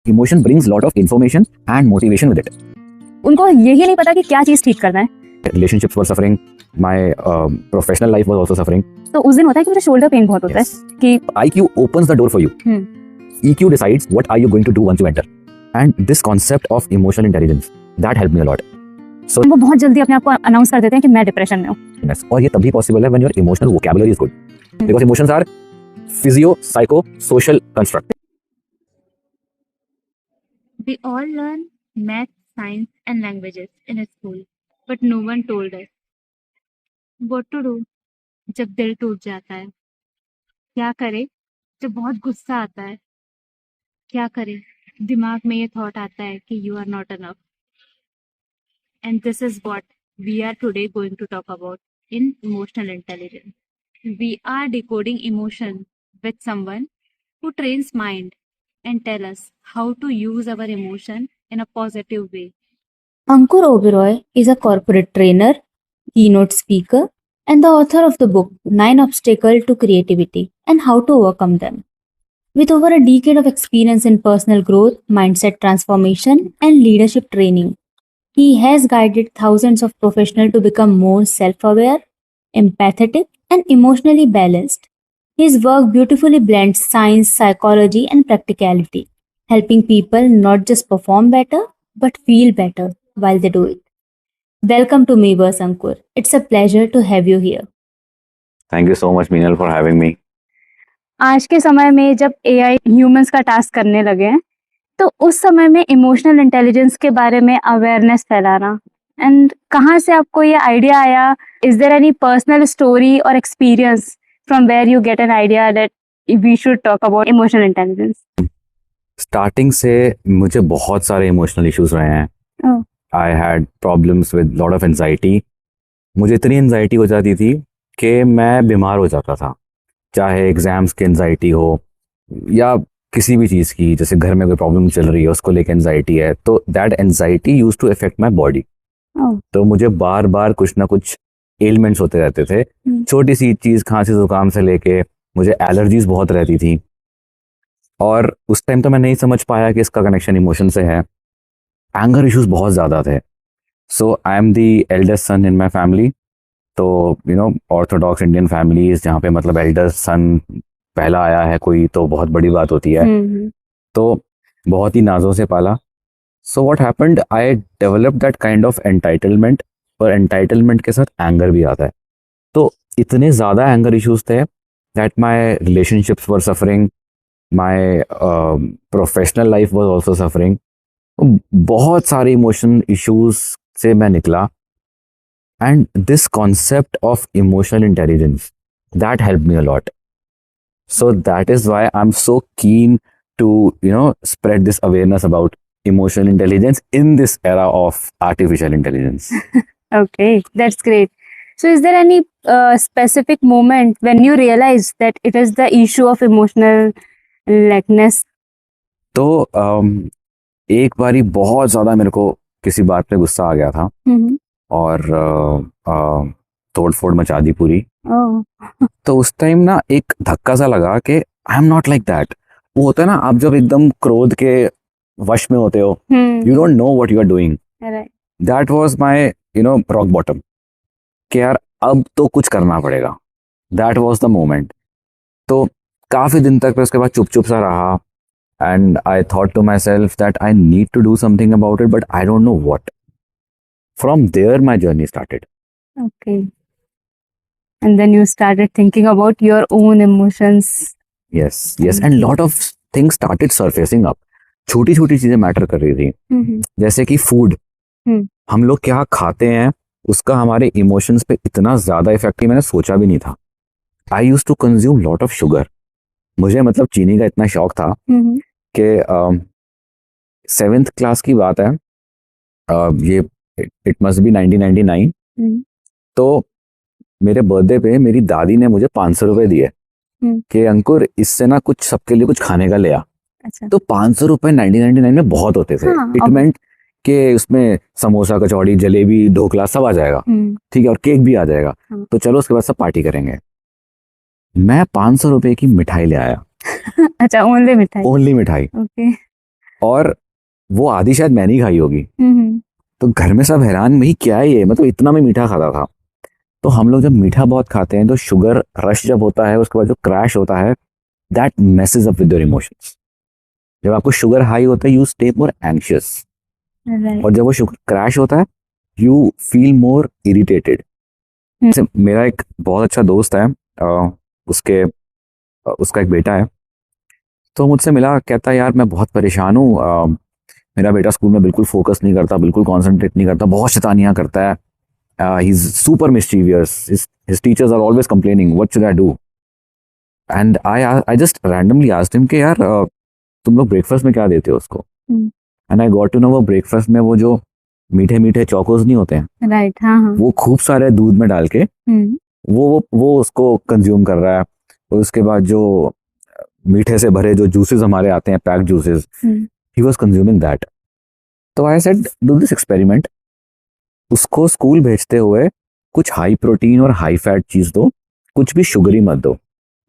Emotion brings lot of information and motivation with it. उनको यही नहीं पता कि क्या चीज ठीक करना है. Relationships were suffering. My professional life was also suffering. तो उस दिन होता है कि मुझे शोल्डर पेन बहुत होता है कि IQ opens the door for you. EQ decides what are you going to do once you enter. And this concept of emotional intelligence, that helped me a lot. So वो बहुत जल्दी अपने आप को अनाउंस कर देते हैं कि मैं डिप्रेशन में हूँ. और ये तभी पॉसिबल है when your emotional vocabulary is good. Because emotions are physio, psycho, social construct. We all learn math, science, and languages in a school, but no one told us what to do जब दिल टूट जाता है. क्या करें जब बहुत गुस्सा आता है. क्या करें दिमाग में ये थॉट आता है कि you are not enough. And this is what we are today going to talk about in emotional intelligence. We are decoding emotion with someone who trains mind and tell us how to use our emotion in a positive way. Ankur Oberoi is a corporate trainer, keynote speaker, and the author of the book 9 Obstacles to Creativity and How to Overcome Them. With over a decade of experience in personal growth, mindset transformation, and leadership training, he has guided thousands of professionals to become more self-aware, empathetic, and emotionally balanced. His work beautifully blends science, psychology, and practicality, helping people not just perform better, but feel better while they do it. Welcome to Meverse, Ankur. It's a pleasure to have you here. Thank you so much, Meenal, for having me. आज के समय में जब AI humans का task करने लगे हैं, तो उस समय में इमोशनल इंटेलिजेंस के बारे में अवेयरनेस फैलाना, एंड कहाँ से आपको ये आइडिया आया? Is there any personal story और experience from where you get an idea that we should talk about emotional intelligence? Starting से मुझे बहुत सारे इमोशनल इश्यूज रहे हैं. I had problems with lot of anxiety. मुझे इतनी एंजाइटी हो जाती थी कि मैं बीमार हो जाता था, चाहे एग्जाम्स की एंजाइटी हो या किसी भी चीज़ की. जैसे घर में कोई प्रॉब्लम चल रही है, उसको लेकर एंजाइटी है, तो that anxiety used to affect my body. तो मुझे बार बार कुछ ना कुछ एलिमेंट्स होते रहते थे. छोटी सी चीज़, खांसी जुकाम से लेके मुझे एलर्जीज बहुत रहती थी. और उस टाइम तो मैं नहीं समझ पाया कि इसका कनेक्शन इमोशन से है. एंगर इश्यूज बहुत ज़्यादा थे. So I am the eldest son in my family. तो ऑर्थोडॉक्स इंडियन फैमिलीज जहाँ पे मतलब एल्डेस्ट सन पहला आया है कोई, तो बहुत बड़ी बात होती है. तो बहुत ही नाजों से पाला. So what happened, I develop that kind of entitlement. और एंटाइटलमेंट के साथ एंगर भी आता है. तो इतने ज़्यादा एंगर इश्यूज थे that my relationships were suffering, my professional life was also suffering. बहुत सारे इमोशन इश्यूज से मैं निकला. And this concept of emotional intelligence, that help me a lot. So that is why I'm so keen to, spread this awareness about emotional intelligence in this era of artificial intelligence. Okay, that's great. So is there any specific moment when you realized that it is the issue of emotional lackness? तो एक बारी बहुत ज़्यादा मेरे को किसी बात पे गुस्सा आ गया था और तोड़ फोड़ मचा दी पूरी. तो उस टाइम ना एक धक्का सा लगा कि I am not like that. वो होता है ना, आप जब एकदम क्रोध के वश में होते हो, you don't know what you are doing. That was my rock bottom कि यार अब तो कुछ करना पड़ेगा. That was the moment. तो काफी दिन तक मैं उसके बाद चुप चुप सा रहा. And I thought to myself that I need to do something about it, but I don't know what. From there my journey started. Okay. And then you started thinking about your own emotions. Yes. And lot of things started surfacing up. छोटी छोटी चीजें matter कर रही थी. जैसे कि food, हम लोग क्या खाते हैं उसका हमारे इमोशंस पे इतना ज्यादा इफेक्ट मैंने सोचा भी नहीं था. I use to consume lot of sugar. मुझे मतलब चीनी का इतना शौक था कि 7th क्लास की बात है. ये इट मस्ट बी 1999. तो मेरे बर्थडे पे मेरी दादी ने मुझे 500 रुपए दिए कि अंकुर इससे ना कुछ सबके लिए कुछ खाने का ले आ. अच्छा. तो 500 रुपए 1999 में बहुत होते थे. इट मेंट कि उसमें समोसा, कचौड़ी, जलेबी, ढोकला सब आ जाएगा. ठीक है, और केक भी आ जाएगा. तो चलो उसके बाद सब पार्टी करेंगे. मैं 500 रुपए की मिठाई ले आया. अच्छा, ओनली मिठाई? ओनली मिठाई. ओके. और वो आधी शायद मैंने ही खाई होगी। हम्म, तो घर में सब हैरान, भाई क्या है ये, मतलब इतना मैं मीठा खाता था। तो हम लोग जब मीठा बहुत खाते हैं तो शुगर रश जब होता है, उसके बाद जो क्रैश होता है, that messes up with your emotions। जब आपको शुगर हाई होता है, you stay more anxious, right. और जब वो शुगर क्रैश होता है, यू फील मोर इरिटेटेड। मेरा एक बहुत अच्छा दोस्त है, उसका एक बेटा है, तो मुझसे मिला, कहता है यार मैं बहुत परेशान हूँ, मेरा बेटा स्कूल में बिल्कुल फोकस नहीं करता, बिल्कुल कॉन्सेंट्रेट नहीं करता, बहुत शैतानियाँ करता है, he is super mischievous, his teachers are always complaining, what should I do. And I just randomly asked him कि यार तुम लोग ब्रेकफास्ट में क्या देते हो उसको। And I got to know वो ब्रेकफास्ट में वो जो मीठे मीठे चौकोस नहीं होते हैं, राइट, हाँ हाँ। वो खूब सारे दूध में डाल के वो उसको कंज्यूम कर रहा है। और उसके बाद जो मीठे से भरे जो जूसेस हमारे आते हैं, pack juices, he was consuming that. तो I said do this experiment, उसको स्कूल भेजते हुए कुछ हाई प्रोटीन और हाई फैट चीज दो, कुछ भी शुगरी मत दो।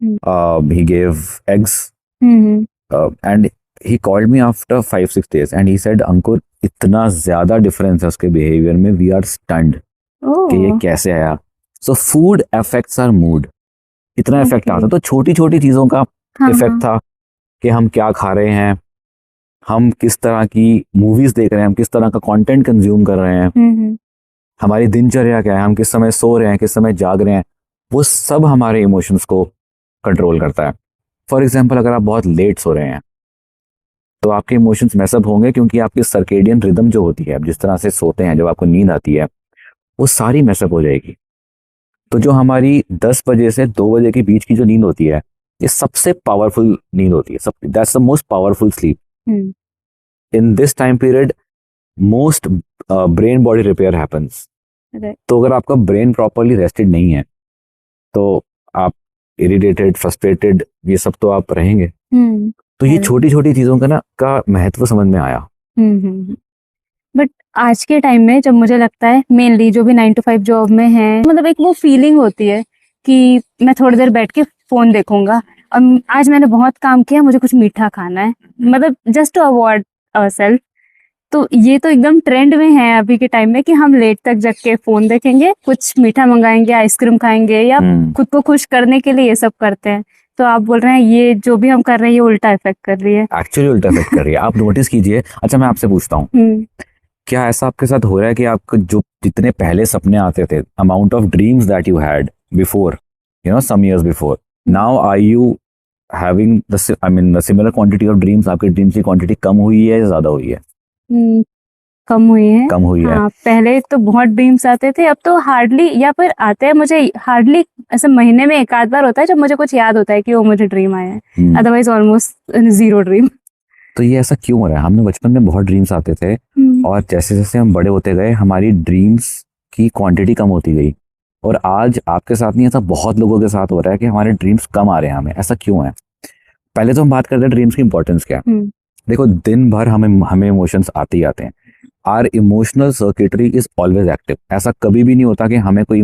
He gave eggs and he called me after 5-6 days and he said Ankur इतना ज्यादा डिफरेंस है उसके बिहेवियर में, वी आर स्टन्ड कि ये कैसे आया। So food affects our mood, इतना इफेक्ट आता है। तो छोटी छोटी चीजों का इफेक्ट था कि हम क्या खा रहे हैं, हम किस तरह की मूवीज देख रहे हैं, हम किस तरह का कंटेंट कंज्यूम कर रहे हैं, हमारी दिनचर्या क्या है, हम किस समय सो रहे हैं, किस समय जाग रहे हैं, वो सब हमारे इमोशंस को कंट्रोल करता है। फॉर एग्जाम्पल, अगर आप बहुत लेट सो रहे हैं तो आपके इमोशंस मैसअप होंगे, क्योंकि आपकी सर्केडियन रिदम जो होती है, आप जिस तरह से सोते हैं, जब आपको नींद आती है, वो सारी मैसअप हो जाएगी। तो जो हमारी 10 बजे से 2 बजे के बीच की जो नींद होती है, ये सबसे पावरफुल नींद होती है, that's the most powerful sleep. In this time period most brain body repair happens. तो अगर आपका ब्रेन प्रॉपरली रेस्टेड नहीं है तो आप इरिटेटेड, फ्रस्ट्रेटेड, ये सब तो आप रहेंगे। तो ये छोटी छोटी चीजों का महत्व समझ में आया। बट आज के टाइम में जब मुझे लगता है मेनली जो भी 9 to 5 जॉब में है, मतलब एक वो फीलिंग होती है कि मैं थोड़ी देर बैठ के फोन देखूंगा, और आज मैंने बहुत काम किया, मुझे कुछ मीठा खाना है, मतलब जस्ट टू अवॉइड आवरसेल्फ। तो ये तो एकदम ट्रेंड में है अभी के टाइम में कि हम लेट तक जग के फोन देखेंगे, कुछ मीठा मंगाएंगे, आइसक्रीम खाएंगे, या खुद को खुश करने के लिए ये सब करते हैं। तो आप बोल रहे हैं ये जो भी हम कर रहे हैं ये उल्टा इफेक्ट कर रही है। एक्चुअली उल्टा इफेक्ट कर रही है। आप नोटिस कीजिए। अच्छा, मैं आपसे पूछता हूँ, क्या ऐसा आपके साथ हो रहा है कि आपको जो जितने पहले सपने आते थे, amount of dreams that you had before, some years before, now are you having the similar quantity of dreams? आपके ड्रीम्स की क्वांटिटी कम हुई है या ज्यादा हुई है? कम हुई है। कम हुई है। पहले तो बहुत ड्रीम्स आते थे, अब तो हार्डली, या फिर आते हैं मुझे हार्डली, ऐसे महीने में एक आध बार होता है जब मुझे कुछ याद होता है कि वो मुझे ड्रीम आया है, अदरवाइज ऑलमोस्ट 0 ड्रीम। तो ये ऐसा क्यों हो रहा है? हमने बचपन में बहुत ड्रीम्स आते थे, और जैसे जैसे हम बड़े होते गए हमारी ड्रीम्स की क्वांटिटी कम होती गई, और आज आपके साथ नहीं, ऐसा बहुत लोगों के साथ हो रहा है कि हमारे ड्रीम्स कम आ रहे हैं। हमें ऐसा क्यों है? पहले तो हम बात करते हैं ड्रीम्स की इंपॉर्टेंस क्या है। देखो, दिन भर हमें इमोशंस आते ही आते हैं। Our emotional circuitry is always active. ऐसा कभी भी नहीं होता कि हमें कोई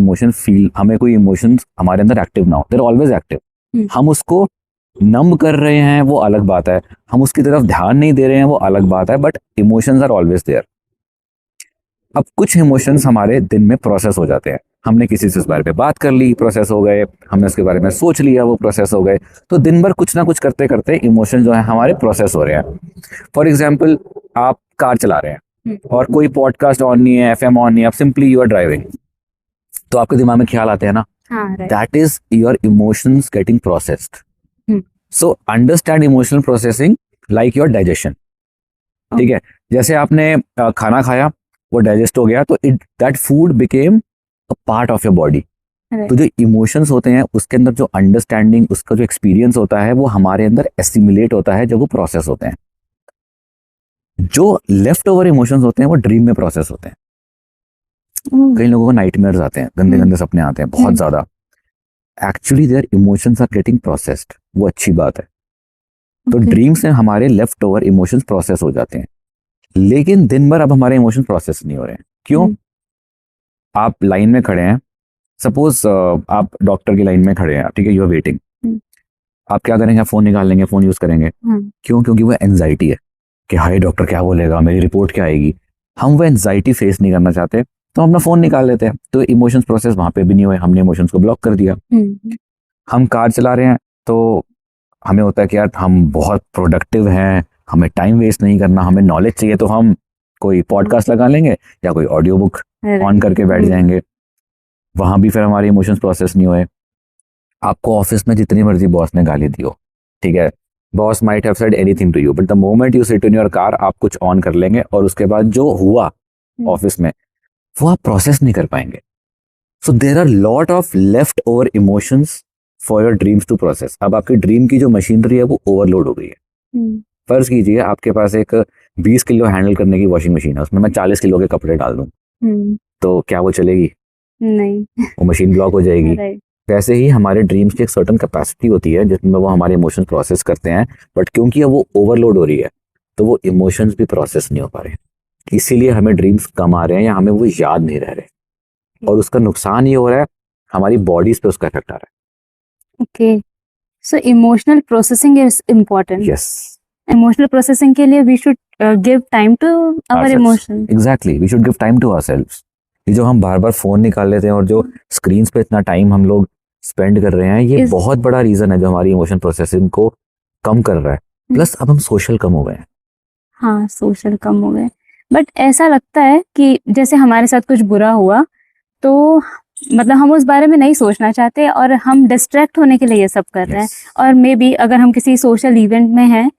इमोशंस हमारे अंदर एक्टिव ना हो, देयर ऑलवेज एक्टिव। हम उसको नम कर रहे हैं वो अलग बात है, हम उसकी तरफ ध्यान नहीं दे रहे हैं वो अलग बात है, but emotions are always there. अब कुछ इमोशंस हमारे दिन में प्रोसेस हो जाते हैं, हमने किसी से इस बारे में बात कर ली, प्रोसेस हो गए, हमने उसके बारे में सोच लिया, वो प्रोसेस हो गए। तो दिन भर कुछ ना कुछ करते करते इमोशन जो है हमारे प्रोसेस हो रहे हैं। फॉर एग्जाम्पल, आप कार चला रहे हैं और कोई पॉडकास्ट ऑन नहीं है, FM ऑन नहीं है, आप सिंपली यू आर ड्राइविंग, तो आपके दिमाग में ख्याल आते हैं ना, that is your emotions getting processed. So understand emotional processing like your digestion. ठीक है, जैसे आपने खाना खाया, वो डाइजेस्ट हो गया, तो that food became a part of your body. तो जो इमोशंस होते हैं उसके अंदर जो अंडरस्टैंडिंग, उसका जो एक्सपीरियंस होता है, वो हमारे अंदर एसिमुलेट होता है जब वो प्रोसेस होते हैं। जो लेफ्ट ओवर इमोशंस होते हैं वो ड्रीम में प्रोसेस होते हैं। कई लोगों को नाइटमेयर्स आते हैं, गंदे गंदे सपने आते हैं बहुत ज्यादा। Actually their emotions are getting processed, वो अच्छी बात है। तो ड्रीम्स में हमारे लेफ्ट ओवर इमोशंस प्रोसेस हो जाते हैं, लेकिन दिन भर अब हमारे इमोशन प्रोसेस नहीं हो रहे हैं। क्यों? आप लाइन में खड़े हैं, सपोज आप डॉक्टर की लाइन में खड़े हैं, ठीक है, यू आर वेटिंग। आप क्या करेंगे? फोन निकाल लेंगे, फोन यूज करेंगे। क्यों? क्योंकि वो एंजाइटी है कि हाय डॉक्टर क्या बोलेगा, मेरी रिपोर्ट क्या आएगी। हम वो एंजाइटी फेस नहीं करना चाहते तो हम अपना फ़ोन निकाल लेते हैं, तो इमोशंस प्रोसेस वहाँ पे भी नहीं हुए, हमने इमोशंस को ब्लॉक कर दिया। हम कार चला रहे हैं तो हमें होता है कि यार हम बहुत प्रोडक्टिव हैं, हमें टाइम वेस्ट नहीं करना, हमें नॉलेज चाहिए, तो हम कोई पॉडकास्ट लगा लेंगे या कोई ऑडियो बुक ऑन करके बैठ जाएंगे। वहाँ भी फिर हमारे इमोशंस प्रोसेस नहीं हुए। आपको ऑफिस में जितनी मर्जी बॉस ने गाली दी हो, ठीक है, boss might have said anything to you, but the moment you sit in your car आप कुछ ऑन कर लेंगे और उसके बाद जो हुआ ऑफिस में वो आप प्रोसेस नहीं कर पाएंगे। So there are lot of left over emotions for your dreams to process. अब आपकी ड्रीम की जो मशीनरी है वो ओवरलोड हो गई है। फर्ज कीजिए आपके पास एक 20 किलो हैंडल करने की वॉशिंग मशीन है, उसमें मैं 40 किलो के कपड़े डाल दूं तो क्या वो चलेगी? नहीं, वो मशीन ब्लॉक हो जाएगी। राइट। वैसे ही हमारे ड्रीम्स की एक सर्टेन कैपेसिटी होती है जिसमें वो हमारे इमोशंस प्रोसेस करते हैं, बट क्योंकि अब वो ओवरलोड हो रही है तो वो इमोशंस भी प्रोसेस नहीं हो पा रहे, इसीलिए हमें ड्रीम्स कम आ रहे हैं या हमें वो याद नहीं रह रहे। और उसका नुकसान ये हो रहा है, हमारी बॉडीज पे उसका इफेक्ट आ रहा okay, so emotional processing is important. है। यस, इमोशनल प्रोसेसिंग के लिए we should give time to our emotion. Exactly, we should give time to ourselves. ये जो हम बार बार फोन निकाल लेते हैं और जो स्क्रीन्स पे इतना टाइम हम लोग स्पेंड कर रहे हैं, ये बहुत बड़ा रीजन है जो हमारी इमोशन प्रोसेसिंग को कम कर रहा है। प्लस अब हम सोशल कम हो गए हैं। हाँ, सोशल कम हो गए, बट ऐसा लगता है कि जैसे हमारे साथ कुछ बुरा हुआ तो मतलब हम उस बारे में नहीं सोचना चाहते और हम डिस्ट्रैक्ट होने के लिए ये सब कर रहे हैं। और मे बी अगर हम किसी सोशल इवेंट में हैं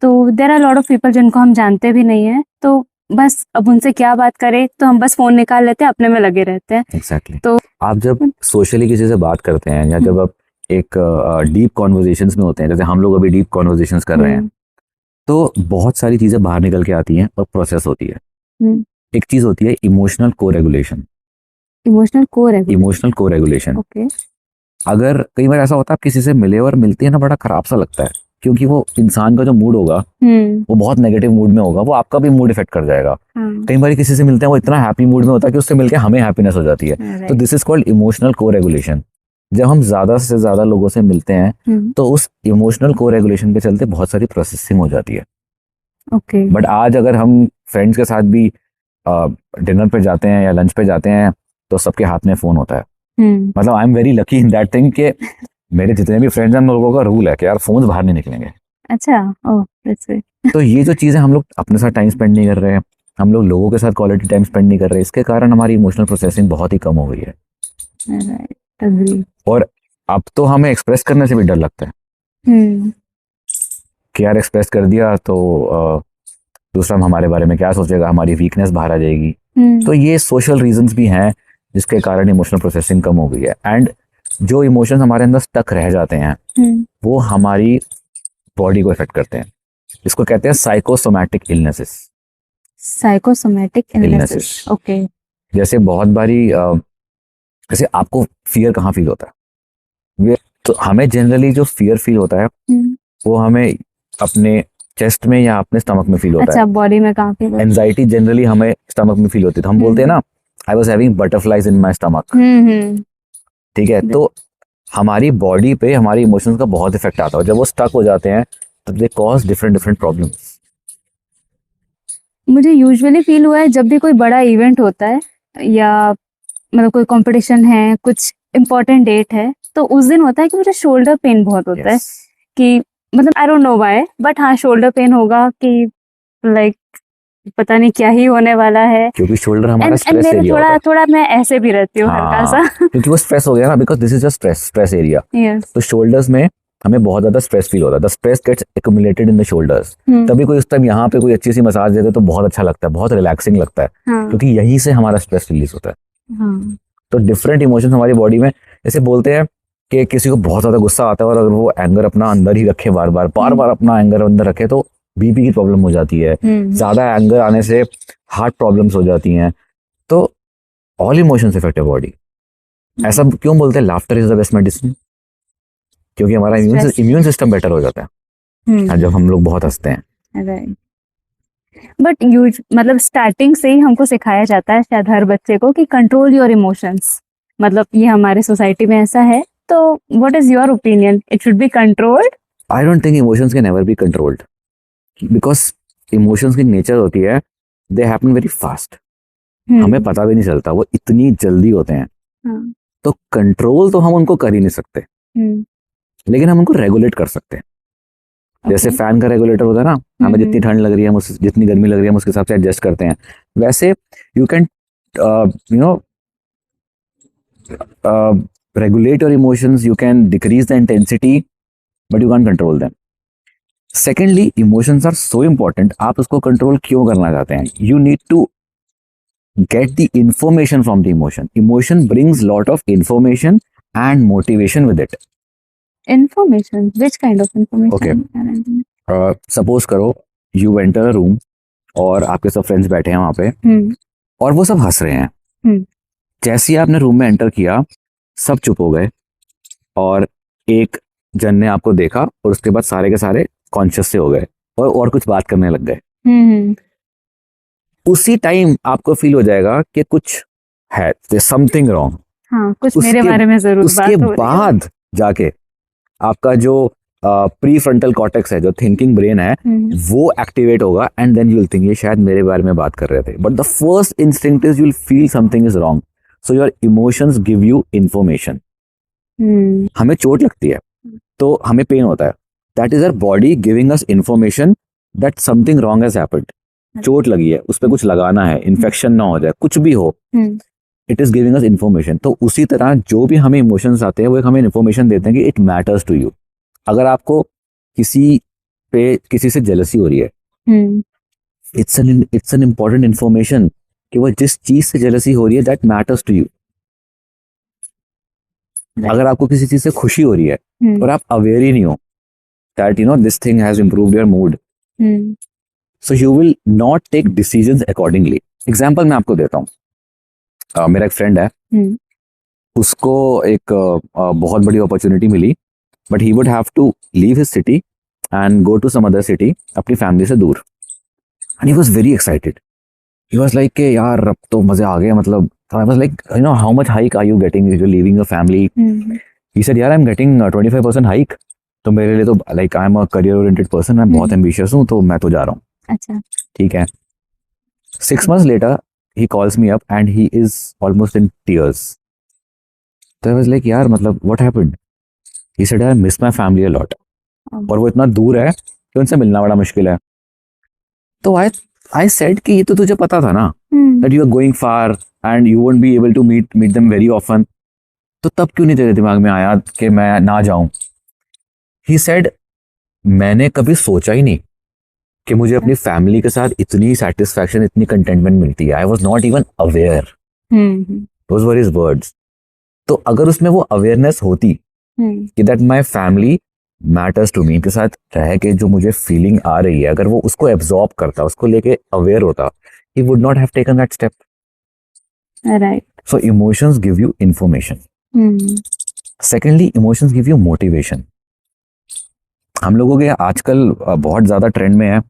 तो there are lot of people जिनको हम जानते भी नहीं है, तो बस अब उनसे क्या बात करें, तो हम बस फोन निकाल लेते हैं, अपने में लगे रहते हैं। एग्जैक्टली। तो आप जब सोशली किसी से बात करते हैं या जब आप एक डीप कॉन्वर्जेशंस में होते हैं, जैसे हम लोग अभी डीप कॉन्वर्जेशंस कर रहे हैं, तो बहुत सारी चीजें बाहर निकल के आती हैं और प्रोसेस होती है। एक चीज होती है इमोशनल को रेगुलेशन। इमोशनल को रेगुलेशन ओके। अगर कई बार ऐसा होता है आप किसी से मिले और मिलते हैं ना, बड़ा खराब सा लगता है, क्योंकि वो इंसान का जो मूड होगा वो बहुत नेगेटिव मूड में होगा, वो आपका भी मूड इफेक्ट कर जाएगा। कई बार किसी से मिलते हैं वो इतना हैप्पी मूड में होता है कि उससे मिलकर हमें हैप्पीनेस हो जाती है। तो दिस इज कॉल्ड इमोशनल को रेगुलेशन। जब हम ज्यादा से ज्यादा लोगों से मिलते हैं तो उस इमोशनल को रेगुलेशन के चलते बहुत सारी प्रोसेसिंग हो जाती है। ओके। बट आज अगर हम फ्रेंड्स के साथ भी डिनर पे जाते हैं या लंच पे जाते हैं तो सबके हाथ में फोन होता है। मतलब I am very lucky in that thing कि मेरे जितने भी फ्रेंड्स हैं, हम लोगों का रूल है कि यार फोन बाहर नहीं निकलेंगे। अच्छा, ओह दैट्स इट। तो ये जो चीजें हम लोग अपने साथ टाइम स्पेंड नहीं कर रहे हैं, हम लोग लोगों के साथ क्वालिटी टाइम स्पेंड नहीं कर रहे, इसके कारण हमारी इमोशनल प्रोसेसिंग बहुत ही कम हो गई है। Right, agree. और अब तो हमें एक्सप्रेस करने से भी डर लगता है कि यार एक्सप्रेस कर दिया तो दूसरा हमारे बारे में क्या सोचेगा, हमारी वीकनेस बाहर आ जाएगी। तो ये सोशल रीजंस भी हैं जिसके कारण इमोशनल प्रोसेसिंग कम हो गई है। एंड जो इमोशंस हमारे अंदर स्टक रह जाते हैं वो हमारी बॉडी को इफेक्ट करते हैं। इसको कहते हैं psychosomatic illnesses. Psychosomatic illnesses, okay. जैसे बहुत बारी जैसे आपको फियर कहाँ फील होता है? तो हमें जनरली जो फियर फील होता है वो हमें अपने चेस्ट में या अपने स्टमक में फील होता है। अच्छा, बॉडी में कहाँ फील होता है? एंजाइटी जनरली हमें स्टमक में फील होती है, तो हम बोलते हैं ना I was having butterflies in my stomach. ठीक है, तो हमारी बॉडी पे हमारी इमोशंस का बहुत इफेक्ट आता है। जब वो स्टक हो जाते हैं तब दे कॉज डिफरेंट प्रॉब्लम्स। मुझे यूजुअली फील हुआ है जब भी कोई बड़ा इवेंट होता है या मतलब कोई कंपटीशन है, कुछ इम्पोर्टेंट डेट है, तो उस दिन होता है कि मुझे शोल्डर पेन बहुत होता है कि मतलब आई डोंट नो व्हाई, बट हाँ शोल्डर पेन होगा कि लाइक पता नहीं क्या ही होने वाला है, क्योंकि शोल्डर हमारा स्ट्रेस एरिया होता है। थोड़ा मैं ऐसे भी रहती हूँ हल्का सा, क्योंकि वो स्ट्रेस हो गया ना, because this is a stress area. तो शोल्डर्स में हमें बहुत ज्यादा स्ट्रेस फील होता है। The stress gets accumulated in the shoulders. तभी कोई उस टाइम यहाँ पे कोई अच्छी सी मसाज दे दे तो बहुत अच्छा लगता है, बहुत रिलैक्सिंग लगता है, क्योंकि यहीं से हमारा स्ट्रेस रिलीज होता है। तो डिफरेंट इमोशंस हमारी बॉडी में, जैसे बोलते हैं कि किसी को बहुत ज्यादा गुस्सा आता है और अगर वो एंगर अपना अंदर ही रखे, बार बार अपना एंगर अंदर रखे तो बीपी की प्रॉब्लम हो जाती है। ज्यादा एंगर आने से हार्ट प्रॉब्लम्स हो जाती हैं। तो all emotions affect your body. ऐसा क्यों बोलते हैं laughter is the best medicine? क्योंकि हमारा इम्यून सिस्टम बेटर हो जाता है जब हम लोग बहुत हंसते हैं। बट मतलब स्टार्टिंग से ही हमको सिखाया जाता है शायद हर बच्चे को कि कंट्रोल योर इमोशंस। मतलब ये हमारे सोसाइटी में ऐसा है, तो what is your opinion? It should be controlled? I don't think emotions can never be controlled, because emotions की नेचर होती है, दे हैपन वेरी फास्ट, हमें पता भी नहीं चलता, वो इतनी जल्दी होते हैं। हाँ, तो कंट्रोल तो हम उनको कर ही नहीं सकते, लेकिन हम उनको रेगुलेट कर सकते हैं। जैसे Okay. फैन का रेगुलेटर होता है ना, हमें जितनी ठंड लग रही है, हम जितनी गर्मी लग रही है, हम उसके हिसाब से एडजस्ट करते हैं। वैसे you can you know regulate your emotions, you can decrease the intensity, but you can control them. Secondly, emotions are so important, आप उसको कंट्रोल क्यों करना चाहते हैं? You need to get the information from the emotion. Emotion brings lot of information and motivation with it. Information, which kind of information? Suppose करो you enter a room और आपके सब फ्रेंड्स बैठे हैं वहाँ पे और वो सब हंस रहे हैं। जैसे ही आपने रूम में एंटर किया, सब चुप हो गए और एक जन ने आपको देखा और उसके बाद सारे के सारे कॉन्शियस से हो गए और कुछ बात करने लग गए। उसी टाइम आपको फील हो जाएगा कि कुछ है, समथिंग रॉन्ग। हाँ, कुछ मेरे बारे में जरूर उसके बात हो रही है। बाद जाके आपका जो प्री फ्रंटल कॉर्टेक्स है, जो थिंकिंग ब्रेन है, वो एक्टिवेट होगा and then you will think ये शायद मेरे बारे में बात कर रहे थे। But the first instinct is you will feel something is wrong, so your emotions give you information. हमें चोट लगती है तो हमें पेन होता है, that is our body giving us information that something wrong has happened. चोट लगी है, उस पर कुछ लगाना है, इन्फेक्शन ना हो जाए, कुछ भी हो, it is giving us information. तो उसी तरह जो भी हमें इमोशंस आते हैं वो एक हमें इन्फॉर्मेशन देते हैं कि इट मैटर्स टू यू। अगर आपको किसी से जेलसी हो रही है, इट्स एन इम्पॉर्टेंट इन्फॉर्मेशन कि वो जिस चीज से जेलसी हो रही है दैट मैटर्स टू यू। अगर आपको किसी चीज से खुशी हो रही है और आप अवेयर ही नहीं हो that you know this thing has improved your mood, so you will not take decisions accordingly. Example मैं आपको देता हूँ। मेरा एक फ्रेंड है, उसको एक बहुत बड़ी अपॉर्चुनिटी मिली, but he would have to leave his city and go to some other city, अपनी फैमिली से दूर। And he was very excited, he was like कि यार अब तो मजे आ गए। मतलब I was like you know how much hike are you getting, you leaving your family? He said यार आई एम गेटिंग 25% हाइक। तो मेरे लिए तो like I am a career oriented person, मैं बहुत एम्बिशियस हूँ, तो मैं तो जा रहा हूँ। अच्छा, ठीक है। 6 months later he calls me up and he is almost in tears. So I was like यार मतलब what happened? He said I miss my family a lot. और वो इतना दूर है कि उनसे मिलना बड़ा मुश्किल है। तो I said कि ये तो तुझे पता था ना that you are going far and you won't be able to meet them very often. तो तब क्यों नहीं तेरे दिमाग में आया कि मैं ना जाऊं? He said मैंने कभी सोचा ही नहीं कि मुझे अपनी फैमिली के साथ इतनी सेटिस्फैक्शन, इतनी कंटेंटमेंट मिलती है। I was not even aware, those were his words. तो अगर उसमें वो अवेयरनेस होती कि that my family matters to me, के साथ रह के जो मुझे फीलिंग आ रही है, अगर वो उसको एब्जॉर्ब करता, उसको लेके अवेयर होता, he would not have taken that step. Right. So emotions give you information. Secondly, emotions give you motivation. हम लोगों के आजकल बहुत ज्यादा ट्रेंड में है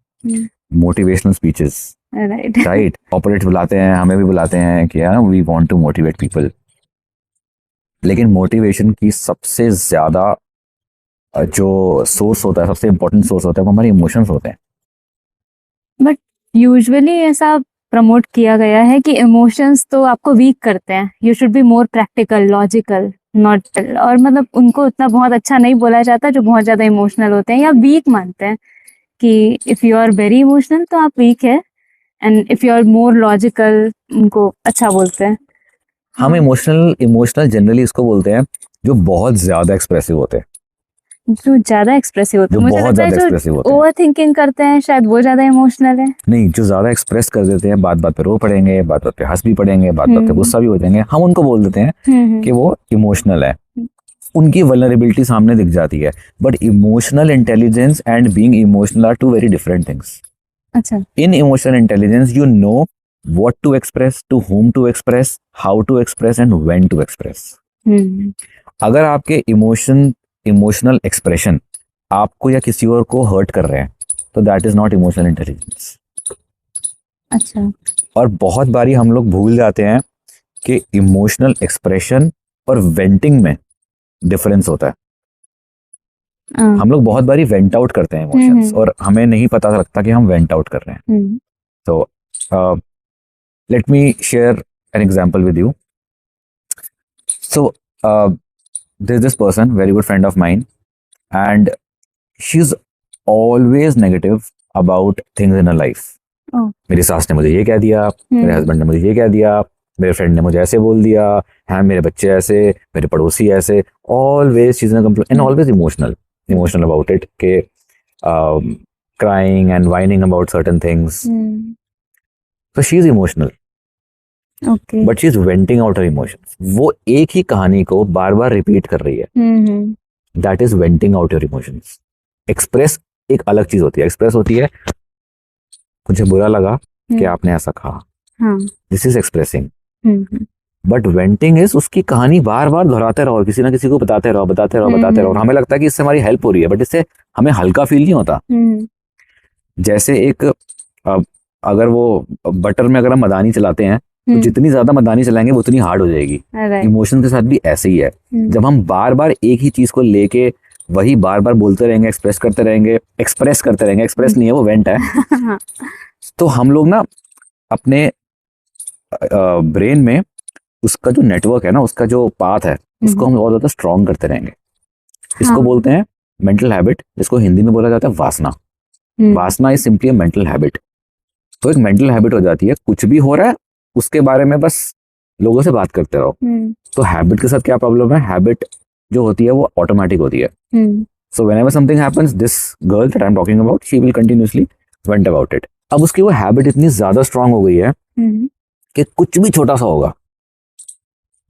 मोटिवेशनल स्पीचेस, राइट? ऑपरेट बुलाते हैं, हमें भी बुलाते हैं कि we want to motivate people. लेकिन मोटिवेशन की सबसे ज्यादा जो सोर्स होता है, सबसे इंपॉर्टेंट सोर्स होता है, वो हमारे इमोशंस होते हैं। बट यूजुअली ऐसा प्रमोट किया गया है कि इमोशंस तो आपको वीक करते हैं, you should be more practical, logical, not, और मतलब उनको इतना बहुत अच्छा नहीं बोला जाता जो बहुत ज्यादा इमोशनल होते हैं या वीक मानते हैं कि if you are very emotional तो आप वीक है, and if you are more logical उनको अच्छा बोलते हैं। हम इमोशनल जनरली इसको बोलते हैं जो बहुत ज्यादा एक्सप्रेसिव होते हैं, जो ज्यादा एक्सप्रेसिव होते हैं, मुझे लगता है जो ओवर थिंकिंग करते हैं शायद वो ज्यादा इमोशनल है। नहीं, जो ज्यादा एक्सप्रेस कर देते हैं, बात बात पे रो पड़ेंगे, बात बात पे हंस भी पड़ेंगे, बात बात पे गुस्सा भी हो जाएंगे, हम उनको बोल देते हैं कि वो इमोशनल है। उनकी वल्नरेबिलिटी सामने दिख जाती है। But emotional intelligence and being emotional are two very different things. अच्छा, in emotional intelligence you know what to express, to whom to express, how to express and when to express. अगर आपके emotional expression आपको या किसी और को hurt कर रहे हैं तो that is not emotional intelligence. अच्छा। और बहुत बारी हम लोग भूल जाते हैं कि इमोशनल एक्सप्रेशन और वेंटिंग में डिफरेंस होता है। हम लोग बहुत बारी वेंट आउट करते हैं इमोशंस हम्म। और हमें नहीं पता लगता कि हम वेंट आउट कर रहे हैं. हम्म, So let me share an example with you. So there's this person, very good friend of mine, and she's always negative about things in her life. Oh. मेरी सास ने मुझे ये कह दिया, मेरे हस्बैंड ने मुझे ये कह दिया, मेरे फ्रेंड ने मुझे ऐसे बोल दिया, हाँ मेरे बच्चे ऐसे, मेरे पड़ोसी ऐसे. Always she is in complain and always emotional about it, के crying and whining about certain things. So she is emotional, okay. but she is venting out her emotions. वो एक ही कहानी को बार बार रिपीट कर रही है. That is venting out your emotions. Express एक अलग चीज होती है. एक्सप्रेस होती है मुझे बुरा लगा कि आपने ऐसा कहा. हाँ. This is expressing. But venting is उसकी कहानी बार बार दोहराते रहो, किसी ना किसी को बताते रहो. और हमें लगता है कि इससे हमारी हेल्प हो रही है, बट इससे हमें हल्का फील नहीं होता. जैसे एक अगर वो बटर में अगर हम मदानी चलाते हैं तो जितनी ज्यादा मदानी चलाएंगे वो उतनी हार्ड हो जाएगी. इमोशन के साथ भी ऐसे ही है. जब हम बार बार एक ही चीज को लेके वही बार बार बोलते रहेंगे, एक्सप्रेस करते रहेंगे, एक्सप्रेस नहीं है वो, वेंट है. तो हम लोग ना अपने ब्रेन में उसका जो नेटवर्क है ना, उसका जो पाथ है, उसको हम और ज्यादा स्ट्रॉन्ग करते रहेंगे. इसको बोलते हैं मेंटल हैबिट, जिसको हिंदी में बोला जाता है वासना. वासना is simply a mental habit. तो एक मेंटल हैबिट हो जाती है, कुछ भी हो रहा है उसके बारे में बस लोगों से बात करते रहो. तो हैबिट के साथ क्या प्रॉब्लम है, हैबिट जो होती है वो ऑटोमेटिक होती है. So whenever something happens, this girl that I am talking about, she will continuously went about it. अब उसकी वो हैबिट इतनी ज्यादा स्ट्रांग हो गई है कि कुछ भी छोटा सा होगा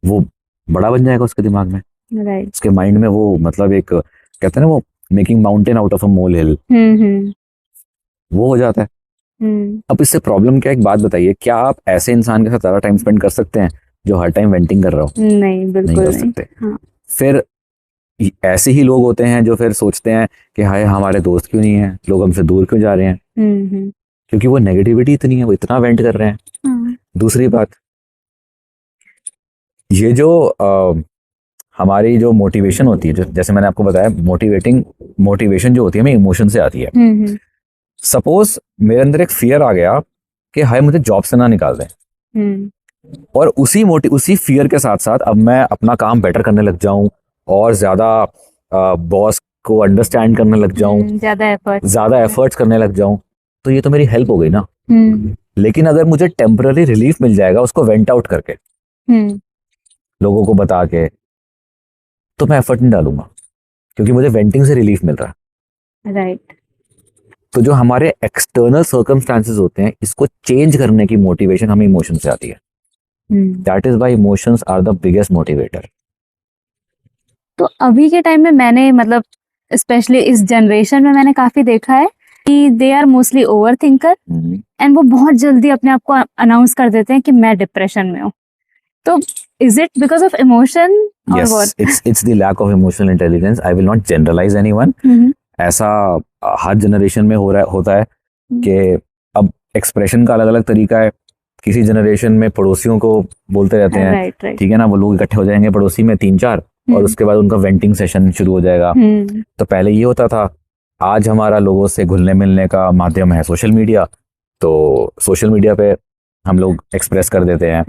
वो बड़ा बन जाएगा उसके दिमाग में. उसके माइंड में वो, मतलब एक कहते हैं ना वो, making mountain out of a molehill, वो हो जाता है. अब इससे प्रॉब्लम क्या है, एक बात बताइए, क्या आप ऐसे इंसान के साथ ज्यादा टाइम स्पेंड कर सकते हैं जो हर टाइम वेंटिंग कर रहा हो? नहीं, बिल्कुल नहीं कर सकते. फिर ऐसे ही लोग होते हैं जो फिर सोचते हैं कि हाय हमारे दोस्त क्यों नहीं है, लोग हमसे दूर क्यों जा रहे हैं, क्योंकि वो नेगेटिविटी इतनी है, वो इतना वेंट कर रहे हैं. दूसरी बात, ये जो हमारी जो मोटिवेशन होती है, जो जैसे मैंने आपको बताया, मोटिवेशन जो होती है हमें इमोशन से आती है. सपोज मेरे अंदर एक फियर आ गया कि हाय मुझे जॉब से ना निकाल दें, और उसी फियर के साथ साथ अब मैं अपना काम बेटर करने लग जाऊं और ज्यादा बॉस को अंडरस्टैंड करने लग जाऊं, ज्यादा एफर्ट्स करने लग जाऊं, तो ये तो मेरी हेल्प हो गई ना. लेकिन अगर मुझे टेम्पररी रिलीफ मिल जाएगा उसको वेंट आउट करके, लोगों को बता के, तो मैं एफर्ट नहीं डालूंगा क्योंकि मुझे वेंटिंग से रिलीफ मिल रहा है. राइट. तो जो हमारे एक्सटर्नल सर्कमस्टांसेस होते हैं, इसको चेंज करने की मोटिवेशन हमें इमोशन से आती है. That is why emotions are the biggest motivator. तो अभी के टाइम में मैंने, मतलब स्पेशली इस जनरेशन में मैंने काफी देखा है कि they are mostly overthinker, and वो बहुत जल्दी अपने आप को अनाउंस कर देते हैं कि मैं डिप्रेशन में हूँ. तो is it because of emotion और what? It's the lack of emotional intelligence. I will not generalize anyone. ऐसा हर जनरेशन में होता है कि अब एक्सप्रेशन का अलग अलग तरीका है. किसी जनरेशन में पड़ोसियों को बोलते रहते हैं, ठीक है ना, वो लोग इकट्ठे हो जाएंगे पड़ोसी में 3-4, और उसके बाद उनका वेंटिंग सेशन शुरू हो जाएगा. तो पहले ये होता था. आज हमारा लोगों से घुलने मिलने का माध्यम है सोशल मीडिया, तो सोशल मीडिया पे हम लोग एक्सप्रेस कर देते हैं.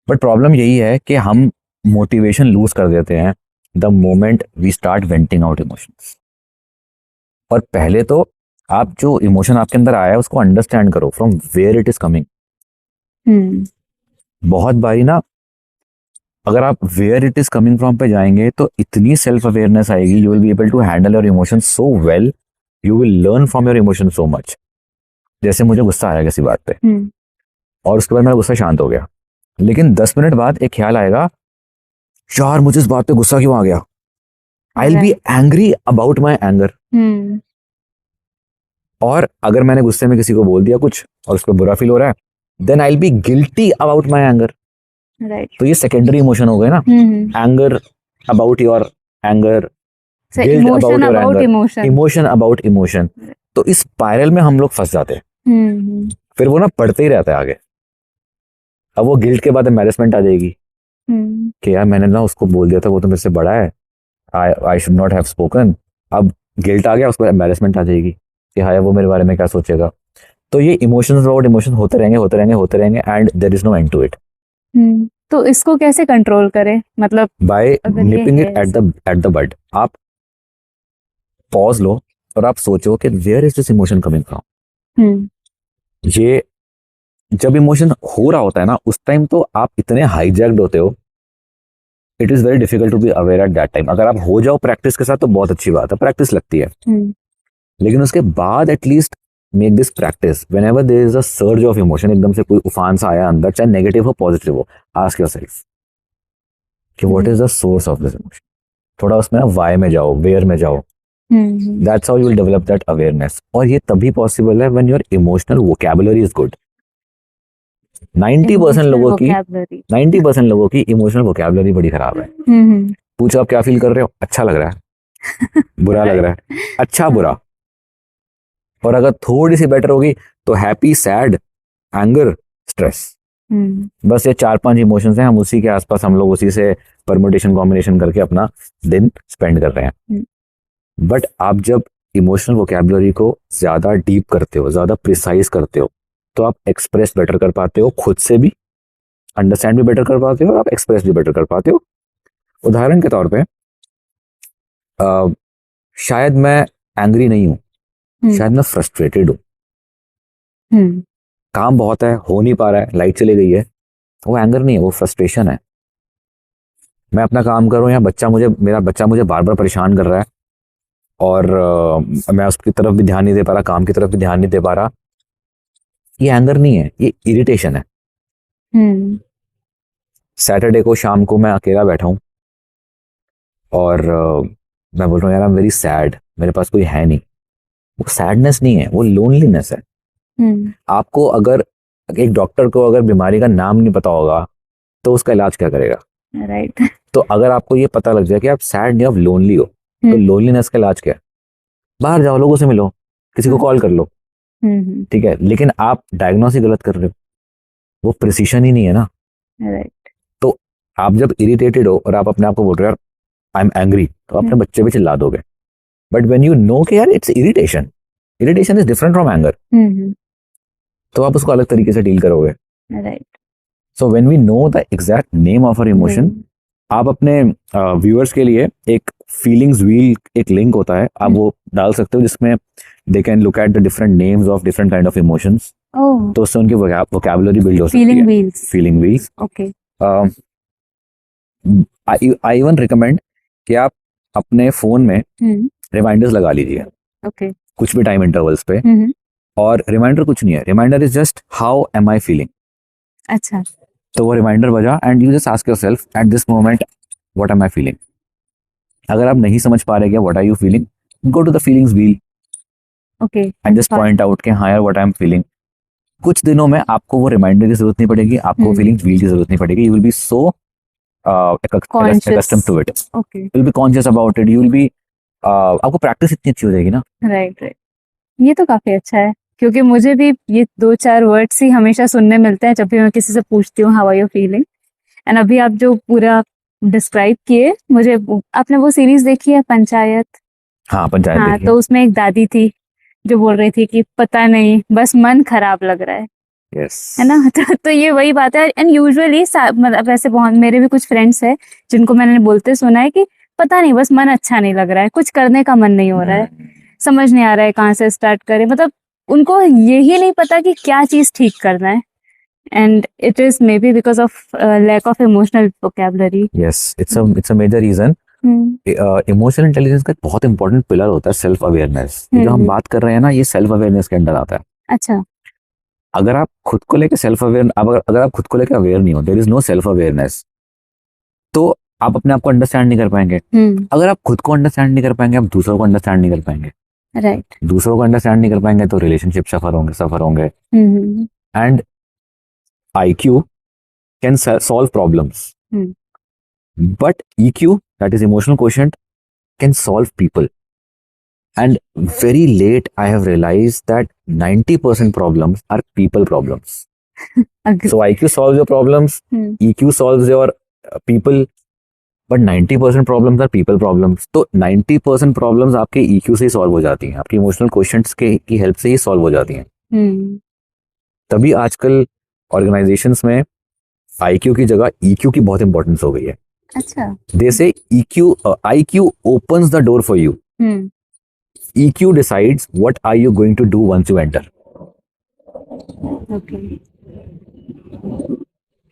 बट प्रॉब्लम यही है कि हम मोटिवेशन लूज कर देते हैं the moment we start venting out emotions. और पहले तो आप जो इमोशन आपके अंदर आया है उसको अंडरस्टैंड करो, from where it is coming. बहुत बारी ना अगर आप where it is coming from पे जाएंगे तो इतनी सेल्फ अवेयरनेस आएगी, you will be able to handle your emotions so well, you will learn from your emotions so much. जैसे मुझे गुस्सा आया किसी बात पे, और उसके बाद मेरा गुस्सा शांत हो गया, लेकिन 10 मिनट बाद एक ख्याल आएगा, यार मुझे इस बात पे गुस्सा क्यों आ गया. आई will be angry about my anger. और अगर मैंने गुस्से में किसी को बोल दिया कुछ और उसको बुरा फील हो रहा है, then I will be guilty about my anger. तो ये सेकेंडरी इमोशन हो गए ना. Anger about your anger, guilt about your anger, emotion about emotion. तो इस स्पाइरल में हम लोग फंस जाते हैं. फिर वो ना बढ़ते ही रहता है आगे. अब वो गिल्ट के बाद एम्बैरेसमेंट आ जाएगी कि यार मैंने ना उसको बोल दिया था, वो तो मेरे से बड़ा है, I should not have spoken, अब गिल्ट आ गया, उसको एम्बैरेसमेंट आ जाएगी कि हाँ वो मेरे बारे में क्या सोचेगा। तो ये इमोशंस अबाउट इमोशन होते रहेंगे and there is no end to it. तो इसको कैसे कंट्रोल करें, मतलब बाय अगर ये निपिंग है इट एट द बड। आप पॉज लो और आप सोचो कि where is this emotion coming from. Hmm ये जब इमोशन हो रहा होता है ना उस टाइम तो आप इतने हाईजैक्ड होते हो, it is very difficult to be aware at that time. अगर आप हो जाओ प्रैक्टिस के साथ तो बहुत अच्छी बात है, प्रैक्टिस लगती है, लेकिन उसके बाद at least make this practice whenever there is a surge of emotion, एकदम से कोई उफान सा आया अंदर, चाहे नेगेटिव हो पॉजिटिव हो, आस्क योरसेल्फ कि what is the source of this emotion. थोड़ा उसमें ना वाई में जाओ, वेयर में जाओ, that's how you will develop that awareness. और ये तभी पॉसिबल है when your emotional vocabulary is good. 90% लोगों की इमोशनल वोकैबुलरी बड़ी खराब है। पूछो आप क्या फील कर रहे हो, अच्छा लग रहा है, बुरा लग रहा है, अच्छा बुरा। और अगर थोड़ी सी बेटर होगी तो हैप्पी, सैड, एंगर, स्ट्रेस। बस ये 4-5 इमोशंस हैं, हम उसी के आसपास हम लोग उसी से परमुटेशन कॉम्बिनेशन करके अपना दिन स्पेंड कर रहे हैं। बट आप जब इमोशनल वोकैबुलरी को ज्यादा डीप करते हो, ज्यादा प्रिसाइज करते हो, तो आप एक्सप्रेस बेटर कर पाते हो, खुद से भी अंडरस्टैंड भी बेटर कर पाते हो और आप एक्सप्रेस भी बेटर कर पाते हो। उदाहरण के तौर पे शायद मैं एंग्री नहीं हूं, शायद मैं फ्रस्ट्रेटेड हूं, काम बहुत है, हो नहीं पा रहा है, लाइट चली गई है, वो एंगर नहीं है, वो फ्रस्ट्रेशन है। मैं अपना काम कर रहा हूं या मेरा बच्चा मुझे बार बार परेशान कर रहा है और मैं उसकी तरफ भी ध्यान नहीं दे पा रहा, काम की तरफ भी ध्यान नहीं दे पा रहा, ये एंगर नहीं है, ये इरिटेशन है। सैटरडे को शाम को मैं अकेला बैठा हूं और मैं बोल रहा हूँ यार आई एम वेरी सैड, मेरे पास कोई है नहीं। वो सैडनेस नहीं है, वो लोनलीनेस है। आपको अगर एक डॉक्टर को अगर बीमारी का नाम नहीं पता होगा तो उसका इलाज क्या करेगा, राइट। तो अगर आपको ये पता लग जाए कि आप सैड नहीं, आप लोनली हो, तो लोनलीनेस का इलाज क्या है? बाहर जाओ, लोगों से मिलो, किसी को कॉल कर लो, ठीक है, लेकिन आप डायग्नोस ही गलत कर रहे हो, वो प्रिसीशन ही नहीं है ना। राइट। तो आप जब इरिटेटेड हो और आप अपने आप को बोल रहे हो यार आई एम एंग्री, तो अपने बच्चे पे चिल्ला दोगे। बट व्हेन यू नो कि यार it's irritation, irritation is different from anger, तो आप उसको अलग तरीके से डील करोगे। Right. So when we know the exact name of our emotion, आप अपने व्यूअर्स के लिए एक फीलिंग्स व्हील, एक लिंक होता है, आप वो डाल सकते हो जिसमें they can look at the different names of different kind of emotions, तो उससे उनकी वोकैबुलरी बिल्ड हो सकती है। Feeling wheels. Okay. I even recommend कि आप अपने फोन में रिमाइंडर्स लगा लीजिए, ओके, कुछ भी टाइम इंटरवल्स पे, और रिमाइंडर कुछ नहीं है, reminder is just how am I feeling. अच्छा, तो वो रिमाइंडर बजा and you just ask yourself at this moment what am I feeling. अगर आप नहीं समझ पा रहे क्या what are you feeling, go to the feelings wheel okay, and just point out कि हाँ यार व्हाट आई एम फीलिंग। कुछ दिनों में आपको वो रिमाइंडर की जरूरत नहीं पड़ेगी, आपको फीलिंग्स व्हील की जरूरत नहीं पड़ेगी। You will B so accustomed to it. Okay, You will be conscious about it. You will be आपको प्रैक्टिस इतनी अच्छी हो जाएगी ना। Right right. ये तो काफी अच्छा है, क्योंकि मुझे भी ये 2-4 वर्ड्स ही हमेशा सुनने मिलते हैं जब भी मैं किसी से पूछती हूँ how are you feeling. And अभी आप जो पूरा डिस्क्राइब किए, मुझे आपने वो सीरीज देखी है पंचायत? हाँ, पंचायत हाँ, देखिए। तो उसमें एक दादी थी जो बोल रही थी कि पता नहीं बस मन खराब लग रहा है, Yes. है ना? तो ये वही बात है। एंड यूजुअली मतलब ऐसे बहुत मेरे भी कुछ फ्रेंड्स हैं जिनको मैंने बोलते सुना है कि पता नहीं बस मन अच्छा नहीं लग रहा है, कुछ करने का मन नहीं हो रहा है, समझ नहीं आ रहा है कहाँ से स्टार्ट करें। मतलब उनको यही नहीं पता कि क्या चीज ठीक करना है। And it is maybe because of lack of emotional vocabulary. Yes, it's a major reason. Emotional intelligence का एक बहुत इंपॉर्टेंट पिलर होता है सेल्फ अवेयरनेस। जो हम बात कर रहे हैं ना, ये सेल्फ अवेयरनेस के अंदर आता है। अच्छा, अगर आप खुद को लेकर सेल्फ अवेयर, अगर आप खुद को लेकर अवेयर नहीं हो, there is no self awareness, तो आप अपने आप को अंडरस्टैंड नहीं कर पाएंगे। अगर आप खुद को अंडरस्टैंड नहीं कर पाएंगे, आप दूसरों को अंडरस्टैंड नहीं कर पाएंगे। राइट। दूसरों को अंडरस्टैंड नहीं कर पाएंगे तो रिलेशनशिप सफर होंगे। And IQ can solve problems, but EQ, that is emotional quotient, can solve people. And very late I have realized that 90% problems are people problems. Agree. So IQ solves your problems, EQ solves your people, but 90% problems are people problems. तो 90% problems आपके EQ से ही solve हो जाती हैं, आपकी emotional questions की help से ही solve हो जाती हैं। तभी आजकल ऑर्गेनाइजेशंस में IQ की जगह EQ की बहुत इंपॉर्टेंस हो गई है। अच्छा। दे से IQ opens the door for you. EQ decides what are you going to do once you enter. Okay.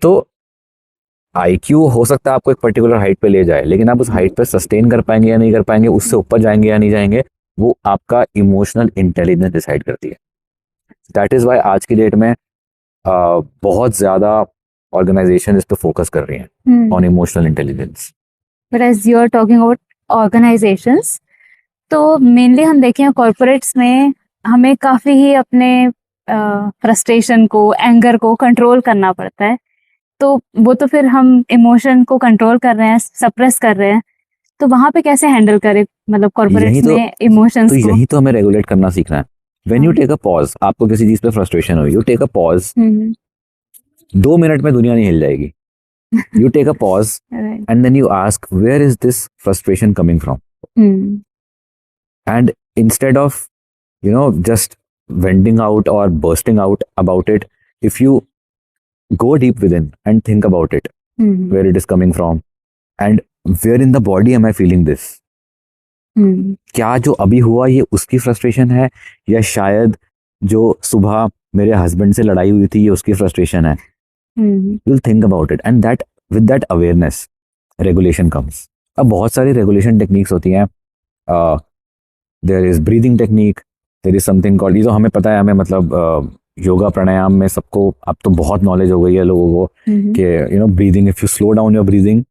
तो IQ हो सकता है आपको एक पर्टिकुलर हाइट पे ले जाए, लेकिन आप उस हाइट पे सस्टेन कर पाएंगे या नहीं कर पाएंगे, उससे ऊपर जाएंगे या नहीं जाएंगे, वो आपका इमोशनल इंटेलिजेंस डिसाइड करती है। दैट इज वाई आज की डेट में बहुत ज्यादा ऑर्गेनाइजेशन इस पे फोकस कर रही हैं on emotional intelligence. But as you are talking about organizations, तो मेनली हम देखें कॉर्पोरेट्स में हमें काफ़ी ही अपने फ्रस्ट्रेशन को, एंगर को कंट्रोल करना पड़ता है। तो वो तो फिर हम इमोशन को कंट्रोल कर रहे हैं, सप्रेस कर रहे हैं, तो वहाँ पे कैसे हैंडल करें, मतलब कॉर्पोरेट्स में इमोशंस तो को? यही तो हमें रेगुलेट करना सीखना है। When you take a pause, आपको किसी चीज पे फ्रस्ट्रेशन हुई, you take a pause, 2 minute में दुनिया नहीं हिल जाएगी। You take a pause Right. and then you ask, where is this frustration coming from? And instead of, just venting out or bursting out about it, if you go deep within and think about it, where it is coming from, and where in the body am I feeling this? क्या जो अभी हुआ ये उसकी frustration है, या शायद जो सुबह मेरे हस्बैंड से लड़ाई हुई थी ये उसकी फ्रस्ट्रेशन है? You'll think about it, and that with that awareness, regulation comes. अब बहुत सारी regulation techniques होती हैं. There is breathing technique, there is something called, ये तो हमें पता है, हमें मतलब योगा प्राणायाम में सबको अब तो बहुत नॉलेज हो गई है लोगों को कि breathing, if you slow down your breathing,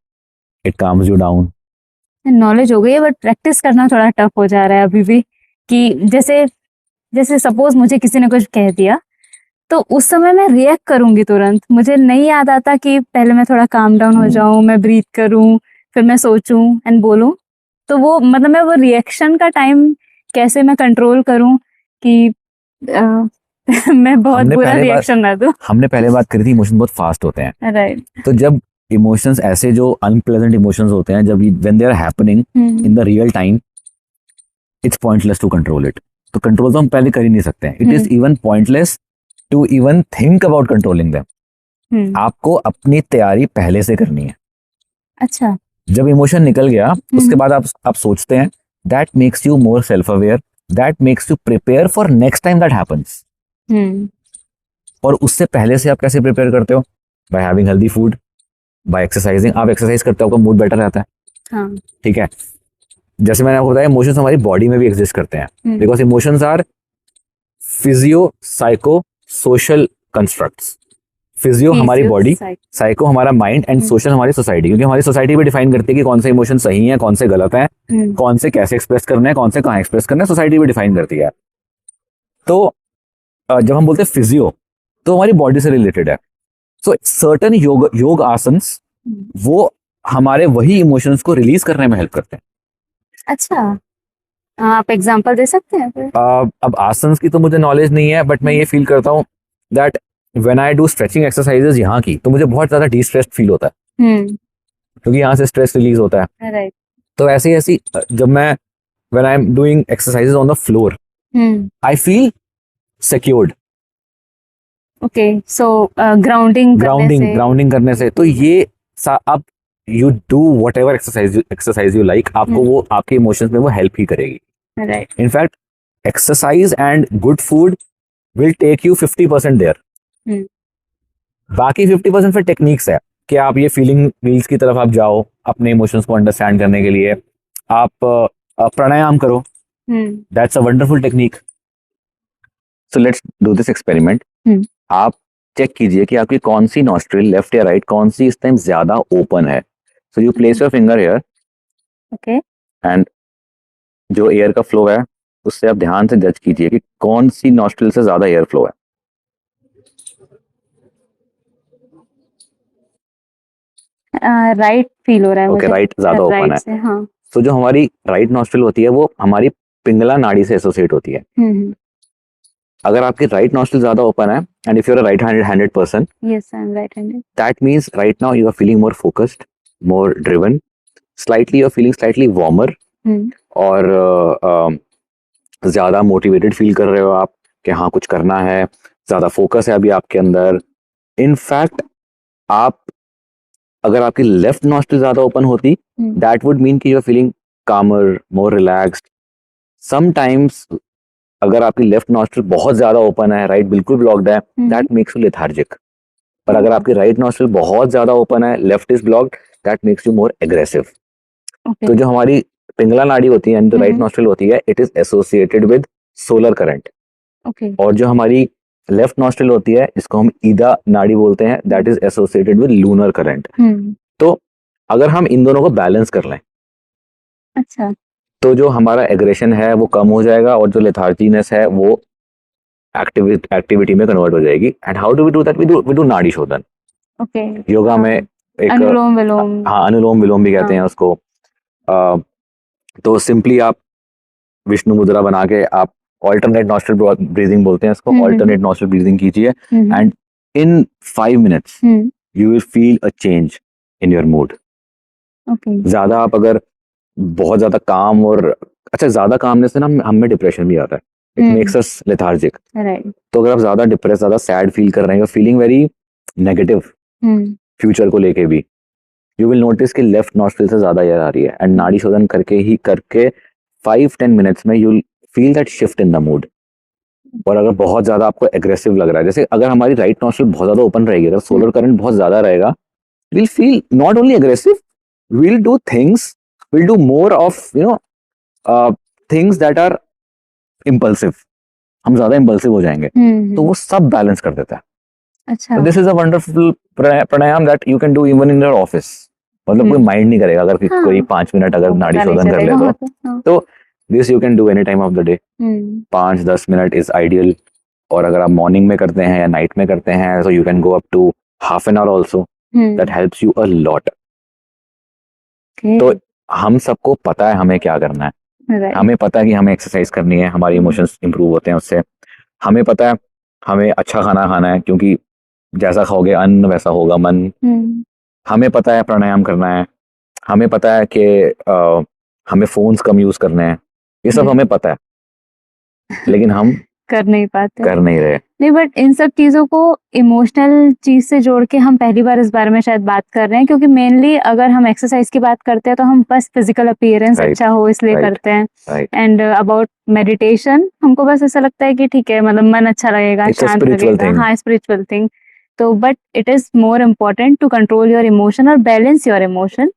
it calms you down. Knowledge हो गई है, बट प्रैक्टिस करना थोड़ा टफ हो जा रहा है अभी भी। कि जैसे सपोज मुझे किसी ने कुछ कह दिया, तो उस समय मैं रिएक्ट करूंगी तुरंत, मुझे नहीं याद आता कि पहले मैं थोड़ा काम डाउन हो जाऊं, मैं ब्रीथ करूं, फिर मैं सोचूं एंड बोलूं। तो वो मतलब मैं वो रिएक्शन का टाइम कैसे मैं कंट्रोल करूं कि मैं बहुत बुरा रिएक्शन ना दूं। हमने पहले बात करी थी, इमोशन बहुत फास्ट होते हैं, राइट। तो जब इमोशंस ऐसे जो अनप्लेजेंट इमोशंस होते हैं, जब when they are happening in the real time, it's pointless to control it. तो कंट्रोल तो हम पहले कर ही नहीं सकते हैं। It is even pointless to even think about controlling them. आपको अपनी तैयारी पहले से करनी है। अच्छा। जब इमोशन निकल गया उसके बाद आप सोचते हैं, that makes you more self aware, that makes you prepare for next time that happens. और उससे पहले से आप कैसे प्रिपेयर करते हो? By having healthy food, by exercising. आप एक्सरसाइज करते हो, आपका मूड बेटर रहता है। हाँ। ठीक है। जैसे मैंने आपको बताया, इमोशंस हमारी बॉडी में भी एग्जिस्ट करते हैं, because emotions are physio psycho social constructs. Physio हमारी बॉडी, साइको हमारा माइंड, एंड सोशल हमारी सोसाइटी, क्योंकि हमारी सोसाइटी भी डिफाइन करती है कि कौन से इमोशन सही है, कौन से गलत है, कौन से कैसे एक्सप्रेस करने हैं, कौन से कहाँ एक्सप्रेस करने हैं, सोसाइटी भी डिफाइन करती है। तो जब हम बोलते हैं फिजियो, तो हमारी बॉडी से रिलेटेड है। सो सर्टन योग आसन्स वो हमारे वही इमोशंस को रिलीज करने में हेल्प करते हैं। अच्छा, आप एग्जांपल दे सकते हैं? अब आसन्स की तो मुझे नॉलेज नहीं है, बट मैं ये फील करता हूँ that when I do stretching exercises यहाँ की, तो मुझे बहुत ज्यादा डिस्ट्रेस्ड फील होता है, क्योंकि यहाँ से स्ट्रेस रिलीज होता है। राइट। तो ऐसी जब मैं when I am doing exercises on the floor, I feel secured. Okay, so grounding करने से तो ये अब you do whatever exercise you like, आपको वो आपके इमोशंस में वो हेल्प ही करेगी। Right. In fact exercise and good food will take you 50% there. बाकी 50% फिर टेक्निक्स है कि आप ये फीलिंग व्हील्स की तरफ आप जाओ, अपने इमोशंस को अंडरस्टैंड करने के लिए आप प्राणायाम करो, that's a wonderful technique. So let's do this experiment. आप चेक कीजिए कि आपकी कौन सी नॉस्ट्रिल, लेफ्ट या राइट, कौन सी इस टाइम ज्यादा ओपन है। So you place your finger here, okay, and जो एयर का फ्लो है उससे आप ध्यान से जज कीजिए कि कौन सी नॉस्ट्रिल से ज्यादा एयर फ्लो है। राइट फील हो रहा है मुझे। राइट ज्यादा ओपन है। हाँ। तो जो हमारी राइट नॉस्ट्रिल होती है वो हमारी पिंगला नाड़ी से एसोसिएट होती है। अगर आपकी राइट नॉस्ट्रिल ज्यादा ओपन है, and if you are a right handed person, yes, I am right handed, that means right now you are feeling more focused, more driven, slightly you're feeling slightly warmer और ज़्यादा motivated feel कर रहे हो आप कि हाँ कुछ करना है, ज़्यादा फोकस है अभी आपके अंदर। इनफैक्ट आप अगर आपकी लेफ्ट नॉस्ट्रिल ज़्यादा ओपन होती, दैट वुड मीन कि यू आर फीलिंग कामर, मोर रिलैक्स्ड। समटाइम्स अगर आपकी लेफ्ट नॉस्ट्रिल बहुत ज़्यादा ओपन है, राइट बिल्कुल ब्लॉक्ड है, दैट मेक्स यू लेथार्जिक। पर अगर आपकी राइट नॉस्ट्रिल बहुत ज़्यादा ओपन है, left is blocked, that makes you more aggressive. तो जो हमारी पिंगला नाड़ी होती है एंड जो राइट नॉस्ट्रिल होती है, it is associated with solar current. और जो हमारी लेफ्ट नॉस्ट्रिल होती है, इसको हम ईदा नाड़ी बोलते हैं, that is associated with lunar current. तो अगर हम इन दोनों को बैलेंस कर लें, अच्छा, तो जो हमारा एग्रेशन है वो कम हो जाएगा और जो लेथार्जीनेस है वो एक्टिविटी में कन्वर्ट हो जाएगी। And how do we do that? We do नाड़ी शोधन। योगा में एक अनुलोम विलोम, हाँ अनुलोम विलोम भी कहते हैं उसको। तो सिंपली आप विष्णु मुद्रा बना के आप ऑल्टरनेट नॉस्ट्रल ब्रीदिंग बोलते हैं इसको, ऑल्टरनेट नॉस्ट्रल ब्रीदिंग कीजिए and in 5 minutes you will feel a change in your mood. ज्यादा आप अगर बहुत ज्यादा काम और अच्छा ज्यादा कामनेस से ना हम में डिप्रेशन भी आता है, इट मेक्स अस लेथार्जिक। तो अगर आप ज्यादा डिप्रेस, ज्यादा सैड फील कर रहे हैं, फीलिंग वेरी नेगेटिव फ्यूचर को लेके भी, यू विल नोटिस कि लेफ्ट नॉस्ट्रिल से ज्यादा एयर आ रही है। एंड नाड़ी शोधन करके 5-10 मिनट्स में you feel that shift in the mood. और अगर बहुत ज्यादा आपको एग्रेसिव लग रहा है, जैसे अगर हमारी राइट नॉस्ट्रिल बहुत ज्यादा ओपन रहेगी, अगर सोलर करंट बहुत ज्यादा रहेगा, will feel not only aggressive, will do things, will do more of things that are impulsive. हम ज्यादा इम्पल्सिव हो जाएंगे, तो वो सब बैलेंस कर देता है। अच्छा, this is a wonderful pranayama that you can do even in your office. मतलब कोई माइंड नहीं करेगा अगर कोई 5 मिनट अगर नाड़ी शोधन कर ले तो this you can do any time of the day. 5-10 minute is ideal. और अगर आप मॉर्निंग में करते हैं या नाइट में करते हैं, so you can go up to half an hour also. That helps you a lot. तो हम सबको पता है हमें क्या करना है, हमें पता है कि हमें एक्सरसाइज करनी है, हमारे इमोशंस इंप्रूव होते हैं उससे। हमें पता है हमें अच्छा खाना खाना है, क्योंकि जैसा खाओगे अन्न वैसा होगा मन। हमें पता है प्राणायाम करना है, हमें पता है कि हमें फोन्स कम यूज करने हैं, ये सब हमें पता है, लेकिन हम कर नहीं रहे। नहीं, बट इन सब चीजों को इमोशनल चीज से जोड़ के हम पहली बार इस बारे में शायद बात कर रहे हैं, क्योंकि मेनली अगर हम एक्सरसाइज की बात करते हैं तो हम बस फिजिकल अपीयरेंस अच्छा हो इसलिए करते हैं। एंड अबाउट मेडिटेशन हमको बस ऐसा लगता है कि ठीक है, मतलब मन अच्छा लगेगा, शांत लगेगा, हाँ स्पिरिचुअल थिंग। तो but it is more important to control your emotion और बैलेंस योर इमोशन।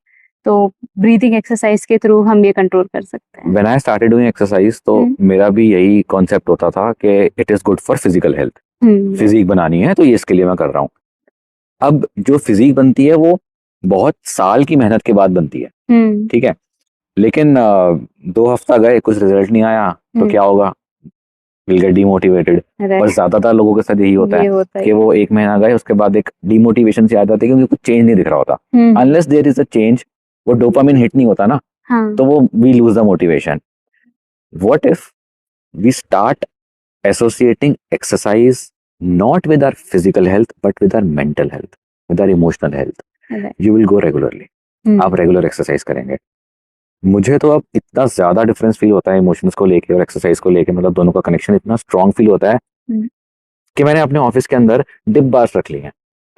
तो ब्रीथिंग एक्सरसाइज के थ्रू हम ये कंट्रोल कर सकते हैं। When I started doing exercise, तो मेरा भी यही कॉन्सेप्ट होता था कि it is good for physical health. Physique बनानी है तो ये इसके लिए मैं कर रहा हूँ। अब जो फिजिक बनती है वो बहुत साल की मेहनत के बाद बनती है, ठीक है, लेकिन 2 हफ्ता गए कुछ रिजल्ट नहीं आया तो क्या होगा? Will get demotivated. और ज्यादातर लोगों के साथ यही होता है कि वो 1 महीना गए, उसके बाद एक डिमोटिवेशन से आ जाते हैं क्योंकि कुछ चेंज नहीं दिख रहा होता। Unless there is a change, वो डोपामिन हिट नहीं होता ना, तो वो we lose the motivation. What if we start associating exercise not with our physical health but with our mental health, with our emotional health? You will go regularly, आप regular exercise करेंगे। मुझे तो अब इतना ज्यादा डिफरेंस फील होता है emotions को लेके और एक्सरसाइज को लेके, मतलब दोनों का कनेक्शन इतना स्ट्रांग फील होता है कि मैंने अपने ऑफिस के अंदर डिप बार्स रख ली हैं।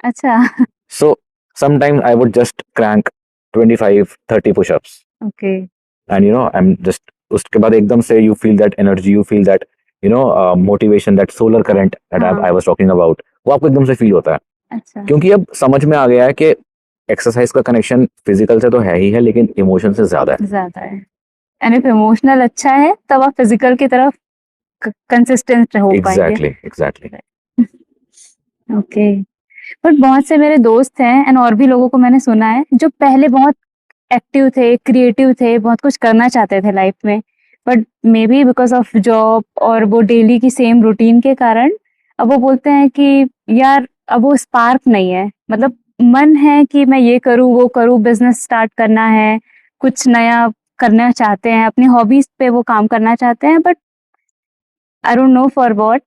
अच्छा। So sometimes I would just crank 25-30 pushups, okay, and you know I am just, उसके बाद एकदम से you feel that energy, you feel that you know motivation, that solar current that I was talking about, वो आपको एकदम से feel होता है। अच्छा, क्योंकि अब समझ में आ गया है कि एक्सरसाइज का कनेक्शन फिजिकल से तो है ही है, लेकिन इमोशन से ज्यादा है। एंड इफ इमोशनल अच्छा है तब आप फिजिकल की तरफ कंसिस्टेंट हो पाएंगे। एग्जैक्टली। ओके, बट बहुत से मेरे दोस्त हैं एंड और भी लोगों को मैंने सुना है जो पहले बहुत एक्टिव थे, क्रिएटिव थे, बहुत कुछ करना चाहते थे लाइफ में, but may be because of job और वो डेली की सेम रूटीन के कारण अब वो बोलते हैं कि यार अब वो स्पार्क नहीं है। मतलब मन है कि मैं ये करूँ वो करूँ, बिजनेस स्टार्ट करना है, कुछ नया करना चाहते हैं, अपनी हॉबीज पे वो काम करना चाहते हैं, but I don't know for what.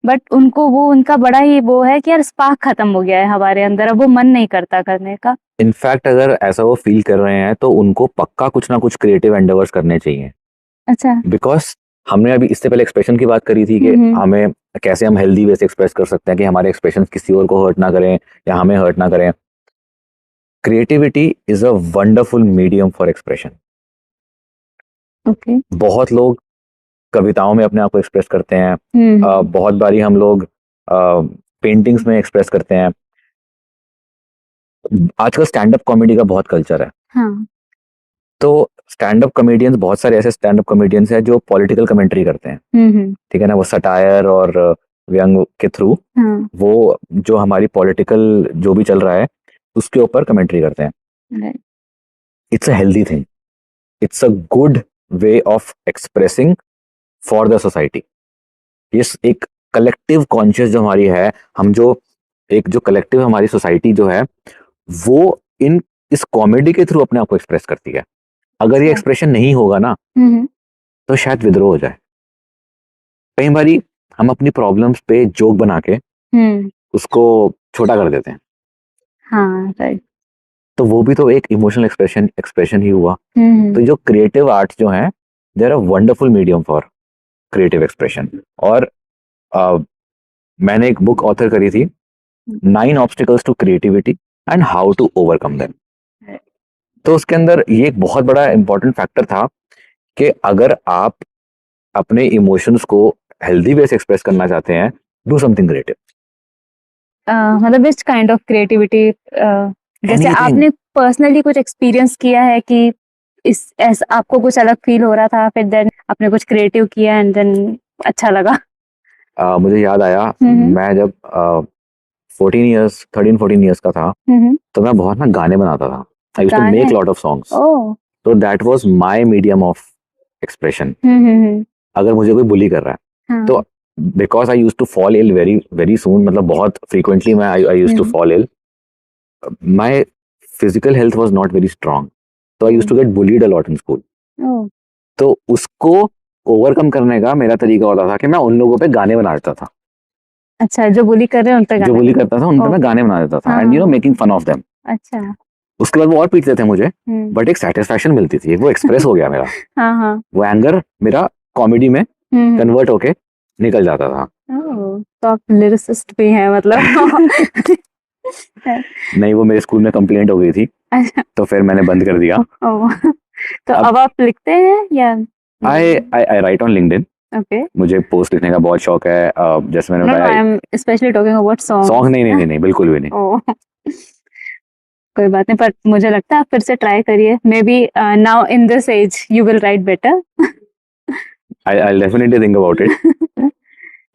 But उनको वो उनका बड़ा ही वो है कि यार स्पार्क खत्म हो गया है हमारे अंदर, अब वो मन नहीं करता करने का। इनफैक्ट अगर ऐसा वो फील कर रहे हैं तो उनको पक्का कुछ ना कुछ क्रिएटिव एंडेवर्स करने चाहिए, अच्छा। बिकॉज हमने अभी इससे पहले एक्सप्रेशन की बात करी थी कि हमें कैसे हम हेल्दी वे से एक्सप्रेस कर सकते हैं कि हमारे एक्सप्रेशन किसी और को हर्ट ना करें या हमें हर्ट ना करें। Creativity is a wonderful medium for expression. Okay. बहुत लोग कविताओं में अपने आप को एक्सप्रेस करते हैं, बहुत बारी हम लोग पेंटिंग्स में एक्सप्रेस करते हैं। आजकल स्टैंड अप कॉमेडी का बहुत कल्चर है, हाँ। तो स्टैंड अप कॉमेडियंस, बहुत सारे ऐसे स्टैंड अप कॉमेडियंस हैं जो पॉलिटिकल कमेंट्री करते हैं, ठीक है ना, वो सटायर और व्यंग के थ्रू हाँ। वो जो हमारी पॉलिटिकल जो भी चल रहा है उसके ऊपर कमेंट्री करते हैं। It's a healthy thing, it's a good way of expressing for the society. ये एक कलेक्टिव कॉन्शियस जो हमारी है, हम जो एक जो कलेक्टिव हमारी सोसाइटी जो है वो इस कॉमेडी के थ्रू अपने आप को एक्सप्रेस करती है। अगर ये एक्सप्रेशन नहीं होगा ना तो शायद विद्रोह हो जाए। कई बारी हम अपनी प्रॉब्लम्स पे जोक बना के उसको छोटा कर देते हैं। हाँ, राइट। तो वो भी तो एक इमोशनल एक्सप्रेशन ही हुआ। तो जो क्रिएटिव आर्ट्स जो हैं they are a wonderful medium for creative expression. और मैंने एक बुक ऑथर करी थी, 9 obstacles to creativity and how to overcome them. तो उसके अंदर ये एक बहुत बड़ा इंपॉर्टेंट फैक्टर था कि अगर आप अपने इमोशंस को हेल्दी वे से एक्सप्रेस करना चाहते हैं, डू समथिंग क्रिएटिव। मतलब विच काइंड ऑफ क्रिएटिविटी, जैसे Anything. आपने पर्सनली कुछ एक्सपीरियंस किया है कि इस ऐसा आपको कुछ अलग फील हो रहा था, फिर देन आपने कुछ क्रिएटिव किया एंड देन अच्छा लगा? मुझे याद आया, मैं जब 13-14 ईयर्स का था तो मैं बहुत ना गाने बनाता था। I used to make lot of songs, तो that was my medium of expression. अगर मुझे कोई बुली कर रहा है तो because I used to fall ill very very soon, मतलब बहुत फ्रीक्वेंटली मैं I used to fall ill, my physical health was not very strong, तो I used to get bullied a lot in school. तो उसको overcome करने का मेरा तरीका होता था कि मैं उन लोगों पे गाने बना देता था। अच्छा, जो बुली कर रहे हैं उन पे जो बुली करता था उन पे मैं गाने बना देता था, and making fun of them. अच्छा। उसके बाद वो और पीटते थे मुझे, बट एक सेटिस्फैक्शन मिलती थी, वो एक्सप्रेस हो गया मेरा। वो एंगर मेरा कॉमेडी में कन्वर्ट होके निकल जाता था। तो आप लिरिसिस्ट भी हैं मतलब? नहीं, वो मेरे स्कूल में कंप्लेंट हो गई थी, तो फिर मैंने बंद कर दिया। तो अब आप लिखते हैं या? आई राइट ऑन लिंक्डइन। ओके। मुझे पोस्ट लिखने का बहुत शौक है। जैसे मैंने बताया, I am specially talking about song नहीं, बिल्कुल भी नहीं। कोई बात नहीं, पर मुझे लगता है आप फिर से ट्राई करिए, may be now in this age you will write better. I definitely think about it.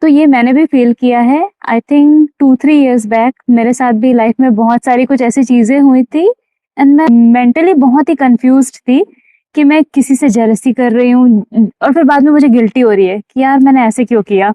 तो ये मैंने भी फील किया है। आई थिंक 2-3 इयर्स बैक मेरे साथ भी लाइफ में बहुत सारी कुछ ऐसी चीजें हुई थी एंड मैं मेंटली बहुत ही कंफ्यूज्ड थी कि मैं किसी से जेलसी कर रही हूँ और फिर बाद में मुझे गिल्टी हो रही है कि यार मैंने ऐसे क्यों किया,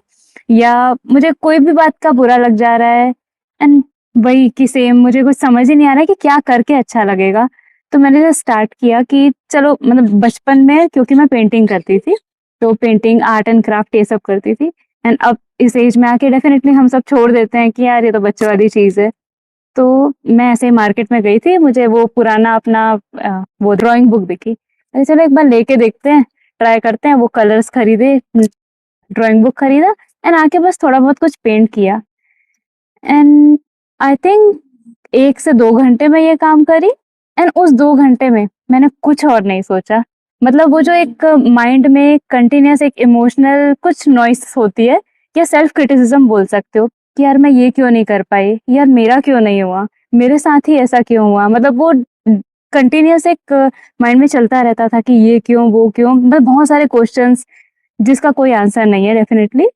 या मुझे कोई भी बात का बुरा लग जा रहा है एंड वही कि सेम मुझे कुछ समझ ही नहीं आ रहा है कि क्या करके अच्छा लगेगा। तो मैंने जो स्टार्ट किया कि चलो, मतलब बचपन में क्योंकि मैं पेंटिंग करती थी, तो पेंटिंग, आर्ट एंड क्राफ्ट ये सब करती थी, एंड अब इस एज में आके डेफिनेटली हम सब छोड़ देते हैं कि यार ये तो बच्चों वाली चीज है। तो मैं ऐसे ही मार्केट में गई थी, मुझे वो पुराना अपना वो ड्राइंग बुक दिखी, अरे चलो एक बार लेके देखते हैं, ट्राई करते हैं। वो कलर्स खरीदे, ड्राइंग बुक खरीदा एंड आके बस थोड़ा बहुत कुछ पेंट किया एंड आई थिंक 1 से 2 घंटे में ये काम करी एंड उस 2 घंटे में मैंने कुछ और नहीं सोचा। मतलब वो जो एक माइंड में कंटिन्यूअस एक इमोशनल कुछ नॉइस होती है, या सेल्फ क्रिटिसिज्म बोल सकते हो कि यार मैं ये क्यों नहीं कर पाई, यार मेरा क्यों नहीं हुआ, मेरे साथ ही ऐसा क्यों हुआ, मतलब वो कंटिन्यूअस एक माइंड में चलता रहता था कि ये क्यों, वो क्यों, मतलब बहुत सारे क्वेश्चंस जिसका कोई आंसर नहीं है डेफिनेटली।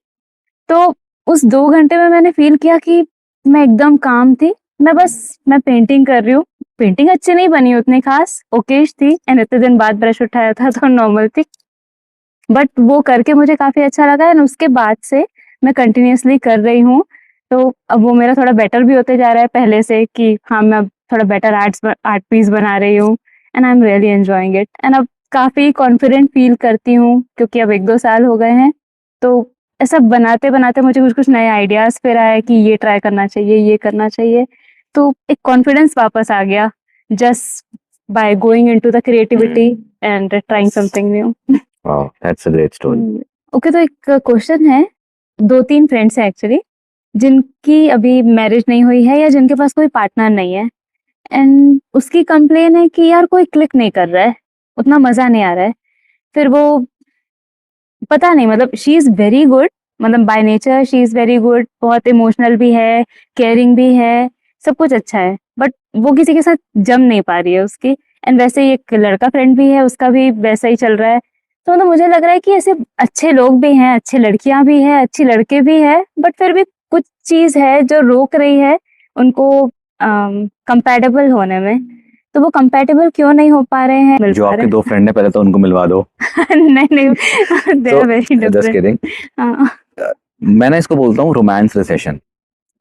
तो उस 2 घंटे में मैंने फील किया कि मैं एकदम काम थी, मैं पेंटिंग कर रही हूँ। पेंटिंग अच्छी नहीं बनी उतनी खास, ओकेश थी एंड इतने दिन बाद ब्रश उठाया था तो नॉर्मल थी, बट वो करके मुझे काफी अच्छा लगा एंड उसके बाद से मैं कंटिन्यूअसली कर रही हूँ। तो अब वो मेरा थोड़ा बेटर भी होते जा रहा है पहले से कि हाँ मैं अब थोड़ा बेटर आर्ट पीस बना रही हूँ and I am really enjoying it and अब काफी कॉन्फिडेंट फील करती हूँ क्योंकि अब 1-2 साल हो गए हैं। तो ऐसा बनाते बनाते मुझे कुछ कुछ नए आइडियाज फिर आए कि ये ट्राई करना चाहिए, ये करना चाहिए, तो एक कॉन्फिडेंस वापस आ गया just by going into the creativity and trying something new. Wow, that's a great story. Okay, तो एक क्वेश्चन है, 2-3 फ्रेंड्स हैं एक्चुअली जिनकी अभी मैरिज नहीं हुई है या जिनके पास कोई पार्टनर नहीं है, एंड उसकी कंप्लेन है कि यार कोई क्लिक नहीं कर रहा है, उतना मजा नहीं आ रहा है। फिर वो पता नहीं, मतलब शी इज वेरी गुड, मतलब by nature she is very good, बहुत इमोशनल भी है, केयरिंग भी है, सब कुछ अच्छा है, बट वो किसी के साथ जम नहीं पा रही है उसकी। एंड वैसे ही एक लड़का फ्रेंड भी है, उसका भी वैसा ही चल रहा है। तो मतलब मुझे लग रहा है कि ऐसे अच्छे लोग भी हैं, अच्छी लड़कियां भी हैं, अच्छे लड़के भी हैं, बट फिर भी कुछ चीज है जो रोक रही है उनको कंपैटिबल होने में। तो वो कंपैटिबल क्यों नहीं हो पा रहे हैं? जो आपके दो फ्रेंड है पहले तो उनको मिलवा दो। नहीं नहीं, they are very just different. Kidding. मैं ना इसको बोलता हूँ रोमांस रिसेशन,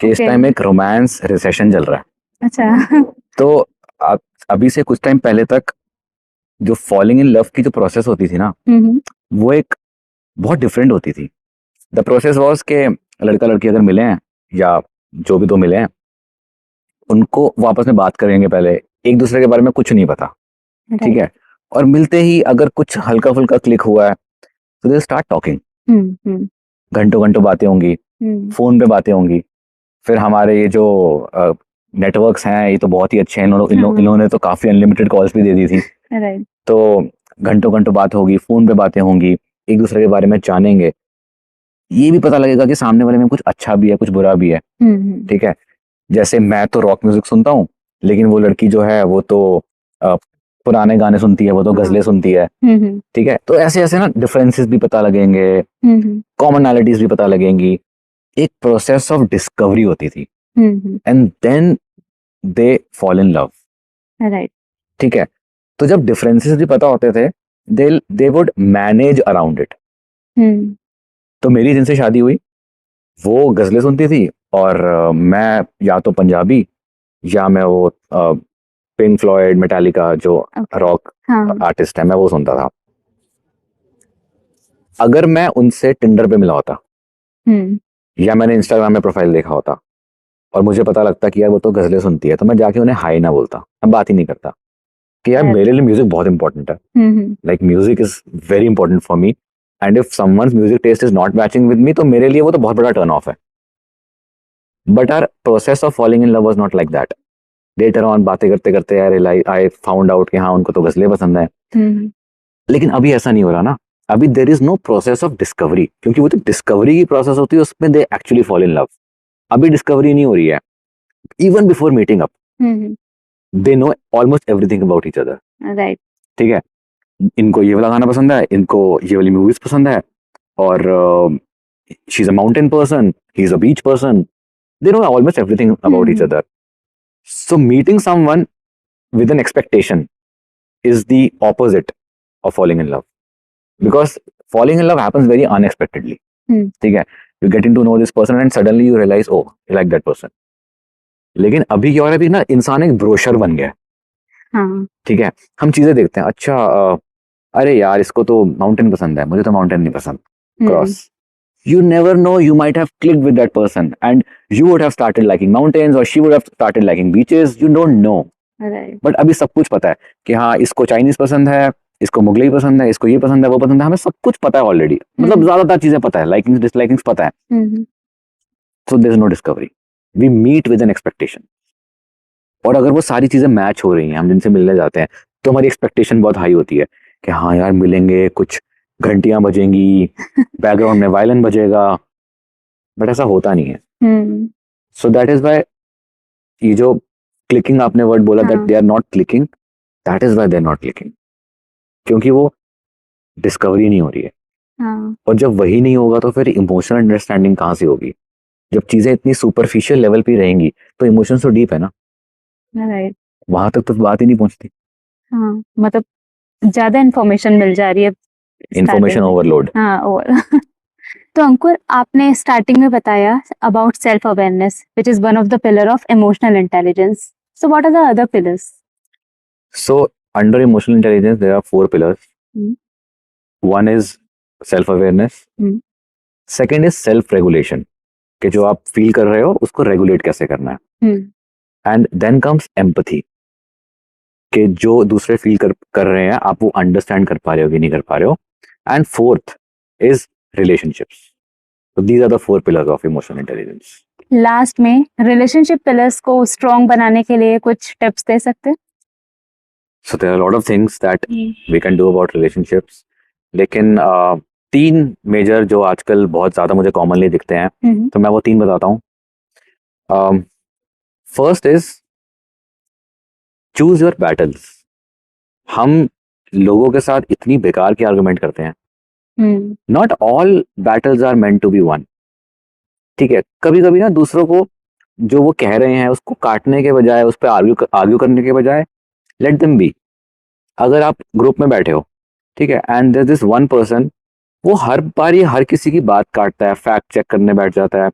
कि इस Okay. टाइम एक रोमांस रिसेशन चल रहा है। अच्छा। तो अभी से कुछ टाइम पहले तक जो फॉलिंग इन लव की जो प्रोसेस होती थी ना, वो एक बहुत डिफरेंट होती थी। द प्रोसेस वॉज के लड़का लड़की अगर मिले हैं या जो भी दो मिले हैं, उनको वो आपस में बात करेंगे, पहले एक दूसरे के बारे में कुछ नहीं पता, ठीक है, और मिलते ही अगर कुछ हल्का फुल्का क्लिक हुआ है तो दे स्टार्ट टॉकिंग। घंटों घंटों बातें होंगी, फोन पे बातें होंगी। फिर हमारे ये जो नेटवर्क्स हैं ये तो बहुत ही अच्छे हैं, इन्होंने तो काफी अनलिमिटेड कॉल्स भी दे दी थी। राइट। तो घंटों घंटों बात होगी, फोन पे बातें होंगी, एक दूसरे के बारे में जानेंगे, ये भी पता लगेगा कि सामने वाले में कुछ अच्छा भी है कुछ बुरा भी है, ठीक है। जैसे मैं तो रॉक म्यूजिक सुनता हूँ, लेकिन वो लड़की जो है वो तो पुराने गाने सुनती है, वो तो गजलें सुनती है, ठीक है। तो ऐसे ऐसे ना डिफरेंसेस भी पता लगेंगे, कॉमनैलिटीज भी पता लगेंगी। एक प्रोसेस ऑफ डिस्कवरी होती थी, and then they fall in love, right. ठीक है। तो जब डिफरेंसेस भी पता होते थे, they would manage around it. तो मेरी जिनसे शादी हुई वो गजलें सुनती थी, और मैं या तो पंजाबी या मैं वो पिंक फ्लॉयड, मेटालिका जो रॉक आर्टिस्ट है, मैं वो सुनता था। अगर मैं उनसे टिंडर पे मिला होता या मैंने इंस्टाग्राम में प्रोफाइल देखा होता और मुझे पता लगता कि यार वो तो गजलें सुनती है, तो मैं जाके उन्हें हाई ना बोलता, मैं बात ही नहीं करता कि यार मेरे लिए म्यूजिक बहुत इंपॉर्टेंट है, like music is very important for me, and if someone's music taste is not matching with me, तो मेरे लिए वो तो बहुत बड़ा टर्न ऑफ है। But our process of falling in love was not like that. Later on बातें करते करते आई फाउंड आउट कि हाँ उनको तो गजलें पसंद है। लेकिन अभी ऐसा नहीं हो रहा ना, अभी there is no process of discovery, क्योंकि वो तो डिस्कवरी की प्रोसेस होती है, उसमें they actually fall in love. अभी डिस्कवरी नहीं हो रही है, even before meeting up they know almost everything about each other, right. ठीक है। इनको ये वाला गाना पसंद है, इनको ये वाली मूवीज पसंद है, और she is a mountain person, he is a beach person, they know almost everything about each other. So meeting someone with an expectation is the opposite of falling in love, because falling in love happens very unexpectedly. ठीक है, you getting to know this person and suddenly you realize, oh, you like that person. लेकिन अभी क्या हो रहा है, अभी ना इंसान एक ब्रोशर बन गया है, ठीक है। हम चीजें देखते हैं, अच्छा अरे यार इसको तो माउंटेन पसंद है, मुझे तो माउंटेन नहीं पसंद, cross. You never know, you might have clicked with that person and you would have started liking mountains or she would have started liking beaches, you don't know. Right. But अभी सब कुछ पता है कि हाँ इसको चाइनीज पसंद है, इसको मुगलई पसंद है, इसको ये पसंद है, वो पसंद है, हमें सब कुछ पता है ऑलरेडी, मतलब ज्यादातर चीजें पता है, लाइकिंग्स डिसलाइकिंग्स पता है। So there is no discovery, we meet with an expectation, और अगर वो सारी चीजें मैच हो रही हैं, हम जिनसे मिलने जाते हैं, तो हमारी एक्सपेक्टेशन बहुत हाई होती है कि हाँ यार मिलेंगे, कुछ घंटियां बजेंगी, बैकग्राउंड में वायलिन बजेगा, बट ऐसा होता नहीं है। सो दैट इज वाई ये जो क्लिकिंग आपने वर्ड बोला, that they are not clicking, that is why they are not clicking, क्योंकि वो डिस्कवरी नहीं हो रही है। और जब वही नहीं होगा तो फिर इमोशनल अंडरस्टैंडिंग कहाँ से होगी? जब चीजें इतनी सुपरफिशियल लेवल पे रहेंगी तो इमोशंस तो डीप है ना, राइट। वहां तक तो बात ही नहीं पहुंचती। हाँ, मतलब ज्यादा इंफॉर्मेशन मिल जा रही है, इंफॉर्मेशन ओवरलोड। हाँ, और तो अंकुर, आपने स्टार्टिंग में बताया about self awareness which is one of the pillar of emotional intelligence, so what are the other pillars? So under emotional intelligence there are 4 pillars. One is self awareness, second is self regulation, कि जो आप feel कर रहे हो उसको regulate कैसे करना है। एंड देन कम्स एम्पथी, कि जो दूसरे फील कर रहे हैं आप वो अंडरस्टैंड कर पा रहे हो कि नहीं कर पा रहे हो। And fourth is relationships. So these are the 4 pillars of emotional intelligence. Last में रिलेशनशिप पिलर्स को स्ट्रॉन्ग बनाने के लिए कुछ टिप्स दे सकते हैं? So there are a lot of things that we can do about relationships. लेकिन 3 मेजर जो आजकल बहुत ज्यादा मुझे कॉमनली दिखते हैं, तो मैं वो 3 बताता हूँ। First is choose your battles. हम लोगों के साथ इतनी बेकार की आर्गुमेंट करते हैं। Not all battles are meant to be won. ठीक है, कभी कभी ना दूसरों को जो वो कह रहे हैं उसको काटने के बजाय, उस पर आर्ग्यू करने के बजाय, लेट देम बी। अगर आप ग्रुप में बैठे हो, ठीक है, and there this one person, वो हर बार ये हर किसी की बात काटता है, फैक्ट चेक करने बैठ जाता है,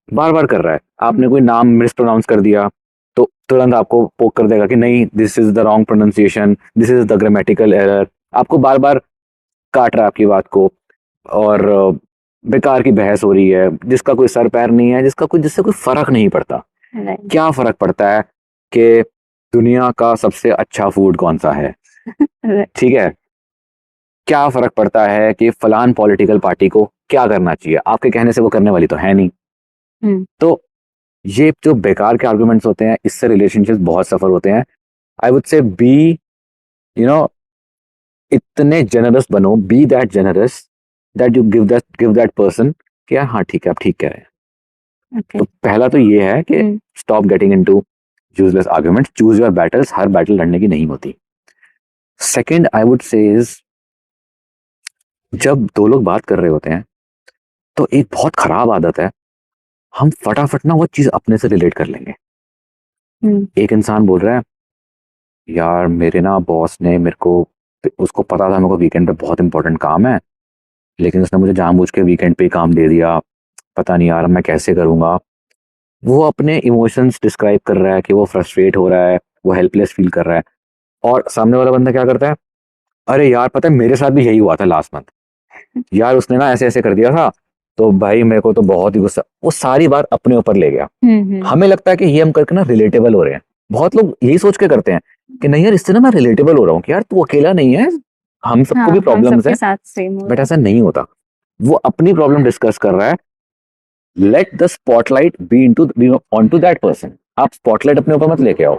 बार बार कर रहा है। आपने कोई नाम मिसप्रोनाउंस कर दिया तो तुरंत आपको पोक कर देगा कि नहीं, this is the wrong pronunciation, this is the grammatical error. आपको बार बार काट रहा है आपकी बात को, और बेकार की बहस हो रही है जिसका कोई सर पैर नहीं है, जिससे कोई फर्क नहीं पड़ता। क्या फर्क पड़ता है कि दुनिया का सबसे अच्छा फूड कौन सा है? ठीक है, क्या फर्क पड़ता है कि फलान पॉलिटिकल पार्टी को क्या करना चाहिए? आपके कहने से वो करने वाली तो है नहीं। तो ये जो बेकार के आर्गुमेंट्स होते हैं, इससे रिलेशनशिप्स बहुत सफर होते हैं। आई वुड से बी इतने जेनरस बनो, be that generous that you give that person कि यार हाँ ठीक है, आप ठीक कह रहे हैं। तो पहला तो ये है कि stop getting into useless arguments, choose your battles. Her battle लड़ने की नहीं होती। सेकंड आई वुड से इज, जब 2 लोग बात कर रहे होते हैं तो एक बहुत खराब आदत है, हम फटाफट ना वो चीज अपने से रिलेट कर लेंगे। एक इंसान बोल रहा है, यार मेरे ना बॉस ने मेरे को, उसको पता था मेरे को वीकेंड पे बहुत इंपॉर्टेंट काम है, लेकिन उसने मुझे जानबूझ के वीकेंड पे काम दे दिया, पता नहीं यार मैं कैसे करूंगा। वो अपने इमोशंस डिस्क्राइब कर रहा है कि वो फ्रस्ट्रेट हो रहा है, वो हेल्पलेस फील कर रहा है। और सामने वाला बंदा क्या करता है, अरे यार पता है मेरे साथ भी यही हुआ था लास्ट मंथ, यार उसने ना ऐसे ऐसे कर दिया था, तो भाई मेरे को तो बहुत ही गुस्सा। वो सारी बात अपने ऊपर ले गया। हमें लगता है कि ये हम करके ना रिलेटेबल हो रहे हैं। बहुत लोग यही सोच के करते हैं कि नहीं यार, इससे ना मैं रिलेटेबल हो रहा हूँ कि यार तू अकेला नहीं है, हम सबको भी प्रॉब्लम्स है। बट ऐसा नहीं होता। वो अपनी प्रॉब्लम डिस्कस कर रहा है। Let the spotlight be onto that person. आप स्पॉटलाइट अपने ऊपर मत लेके आओ।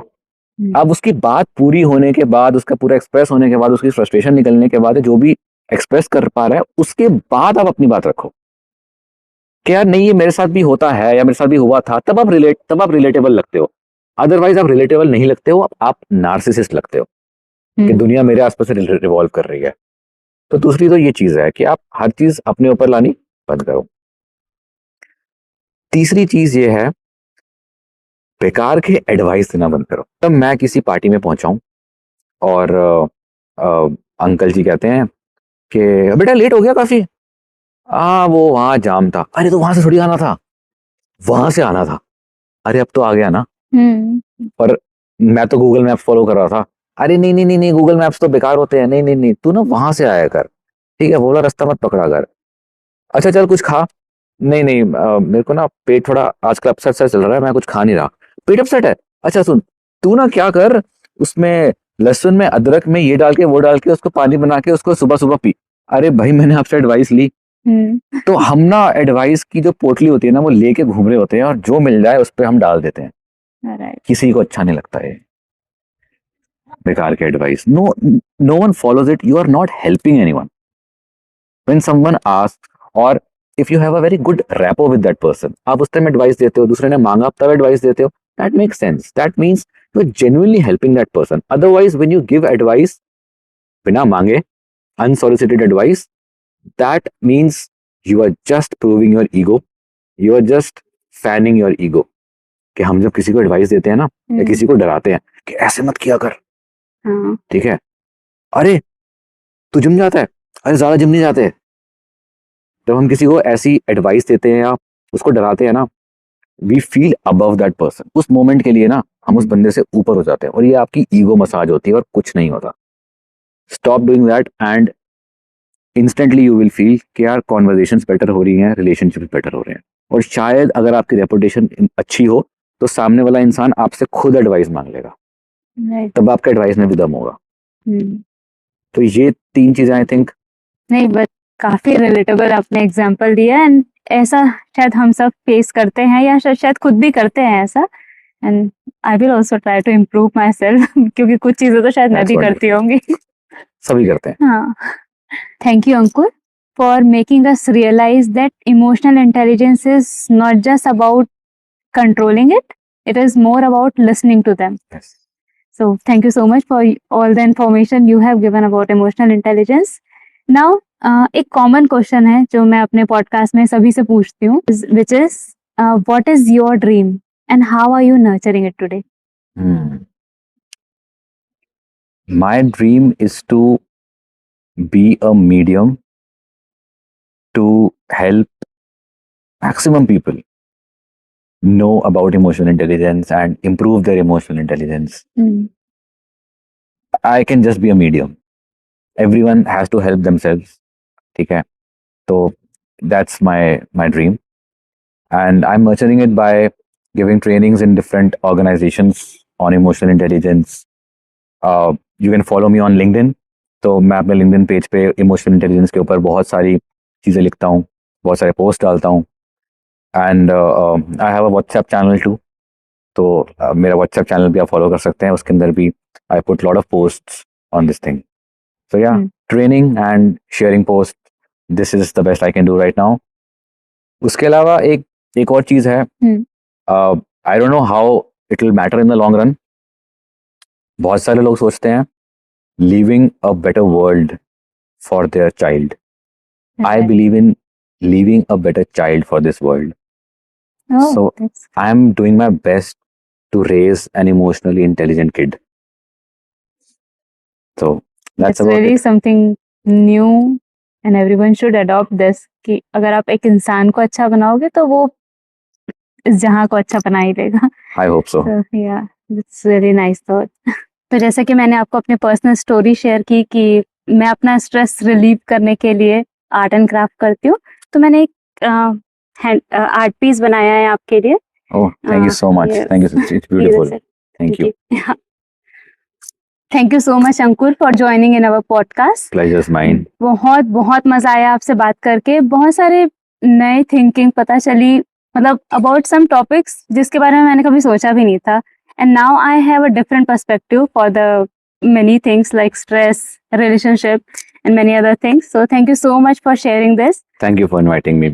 अब उसकी बात पूरी होने के बाद, उसका पूरा एक्सप्रेस होने के बाद, उसकी फ्रस्ट्रेशन निकलने के बाद, जो भी एक्सप्रेस कर पा रहा है उसके बाद आप अपनी बात रखो कि यार नहीं ये मेरे साथ भी होता है या मेरे साथ भी हुआ था। तब आप रिलेटेबल लगते हो। अदरवाइज आप रिलेटेबल नहीं लगते हो, आप नार्सिसिस्ट लगते हो कि दुनिया मेरे आसपास रिवॉल्व कर रही है। तो दूसरी तो ये चीज है कि आप हर चीज अपने ऊपर लानी बंद करो। तीसरी चीज ये है, बेकार के एडवाइस देना बंद करो। तब मैं किसी पार्टी में पहुंचा हूं और अंकल जी कहते हैं कि बेटा लेट हो गया काफी। वो वहां जाम था। अरे तो वहां से थोड़ी आना था, वहां से आना था। अरे अब तो आ गया ना। पर मैं तो गूगल मैप्स फॉलो कर रहा था। अरे नहीं नहीं नहीं नहीं, गूगल मैप्स तो बेकार होते हैं। नहीं नहीं नहीं, तू ना वहां से आया कर, ठीक है, बोला रास्ता मत पकड़ा कर। अच्छा चल कुछ खा। नहीं नहीं, मेरे को ना पेट थोड़ा आजकल अपसेट सा चल रहा है, मैं कुछ खा नहीं रहा। पेट अपसेट है? अच्छा सुन, तू ना क्या कर, उसमें लहसुन में अदरक में ये डाल के वो डाल के उसको पानी बना के उसको सुबह सुबह पी। अरे भाई मैंने आपसे एडवाइस ली। तो हम ना एडवाइस की जो पोटली होती है ना वो लेके घूम रहे होते हैं, और जो मिल जाए उस पर हम डाल देते हैं। किसी को अच्छा नहीं लगता है बेकार के advice. No one follows it. You are not helping anyone. When someone asks, और if you have a very good rapport with that person, आप उस टाइम एडवाइस देते हो, दूसरे ने मांगा आप तब एडवाइस देते हो, that makes sense. That means you are genuinely helping that person. Otherwise when you give advice बिना मांगे, unsolicited advice, that means you are just proving your ego. You are just fanning your ego. कि हम जब किसी को advice देते हैं ना, या किसी को डराते हैं कि ऐसे मत किया कर, ठीक है, अरे तू जिम जाता है, अरे ज्यादा जिम नहीं जाते। जब हम किसी को ऐसी एडवाइस देते हैं या उसको डराते हैं ना, we feel above that person. उस मोमेंट के लिए ना हम उस बंदे से ऊपर हो जाते हैं, और ये आपकी ईगो मसाज होती है और कुछ नहीं होता। Stop doing that and instantly you will feel कि यार कॉन्वर्जेशंस बेटर हो रही हैं, रिलेशनशिप्स बेटर हो रहे हैं। और शायद अगर आपकी रेपुटेशन अच्छी हो तो सामने वाला इंसान आपसे खुद एडवाइस मांग लेगा, राइट। तब आपका एडवाइस में भी दम होगा। तो ये 3 चीजें आई थिंक। नहीं, बट काफी रिलेटेबल आपने एग्जांपल दिया, एंड ऐसा शायद हम सब फेस करते हैं या शायद खुद भी करते हैं ऐसा, and I will also try to improve myself क्योंकि कुछ चीजें तो शायद मैं That's भी wonderful. करती होंगी। सभी करते हैं। हाँ, thank you Ankur for making us realise that emotional intelligence is not just about controlling it, it is more about listening to them. Yes. So thank you so much for all the information you have given about emotional intelligence. Now एक common question है जो मैं अपने podcast में सभी से पूछती हूँ, which is what is your dream and how are you nurturing it today? My dream is to be a medium to help maximum people know about emotional intelligence and improve their emotional intelligence. I can just be a medium. Everyone has to help themselves. ठीक है? So that's my dream, and I'm nurturing it by giving trainings in different organizations on emotional intelligence. You can follow me on LinkedIn. तो मैं अपने LinkedIn page पे emotional intelligence के ऊपर बहुत सारी चीज़ें लिखता हूँ, बहुत सारे पोस्ट डालता हूँ, and I have a WhatsApp channel too. तो मेरा व्हाट्सएप चैनल भी आप फॉलो कर सकते हैं, उसके अंदर भी I put lot of posts on this thing. So yeah, training and sharing post, this is the best I can do right now. उसके अलावा एक और चीज़ है, I don't know how it will matter in the long run. बहुत सारे लोग सोचते हैं leaving a better world for their child. I believe in leaving a better child for this world. So I'm doing my best to raise an emotionally intelligent kid. So that's about really it. Something new and everyone should adopt this कि अगर आप एक इंसान को अच्छा बनाओगे तो वो इस जहां को अच्छा बना ही देगा। I hope so. Yeah, it's very nice thought. तो जैसे कि मैंने आपको अपनी पर्सनल स्टोरी शेयर की कि मैं अपना स्ट्रेस रिलीव करने के लिए आर्ट एंड क्राफ्ट करती हूँ, तो मैंने एक आर्ट पीस बनाया है आपके लिए। Oh, thank you so much. yes. Thank you. It's beautiful. Thank you. Thank you so much Ankur for joining in our podcast. Pleasure is mine. बहुत बहुत मजा आया आपसे बात करके, बहुत सारे नए थिंकिंग पता चली, मतलब अबाउट सम टॉपिक्स जिसके बारे में मैंने कभी सोचा भी नहीं था, and now I have a different perspective for the many things like stress, relationship and many other things. So thank you so much for sharing this. Thank you for inviting me.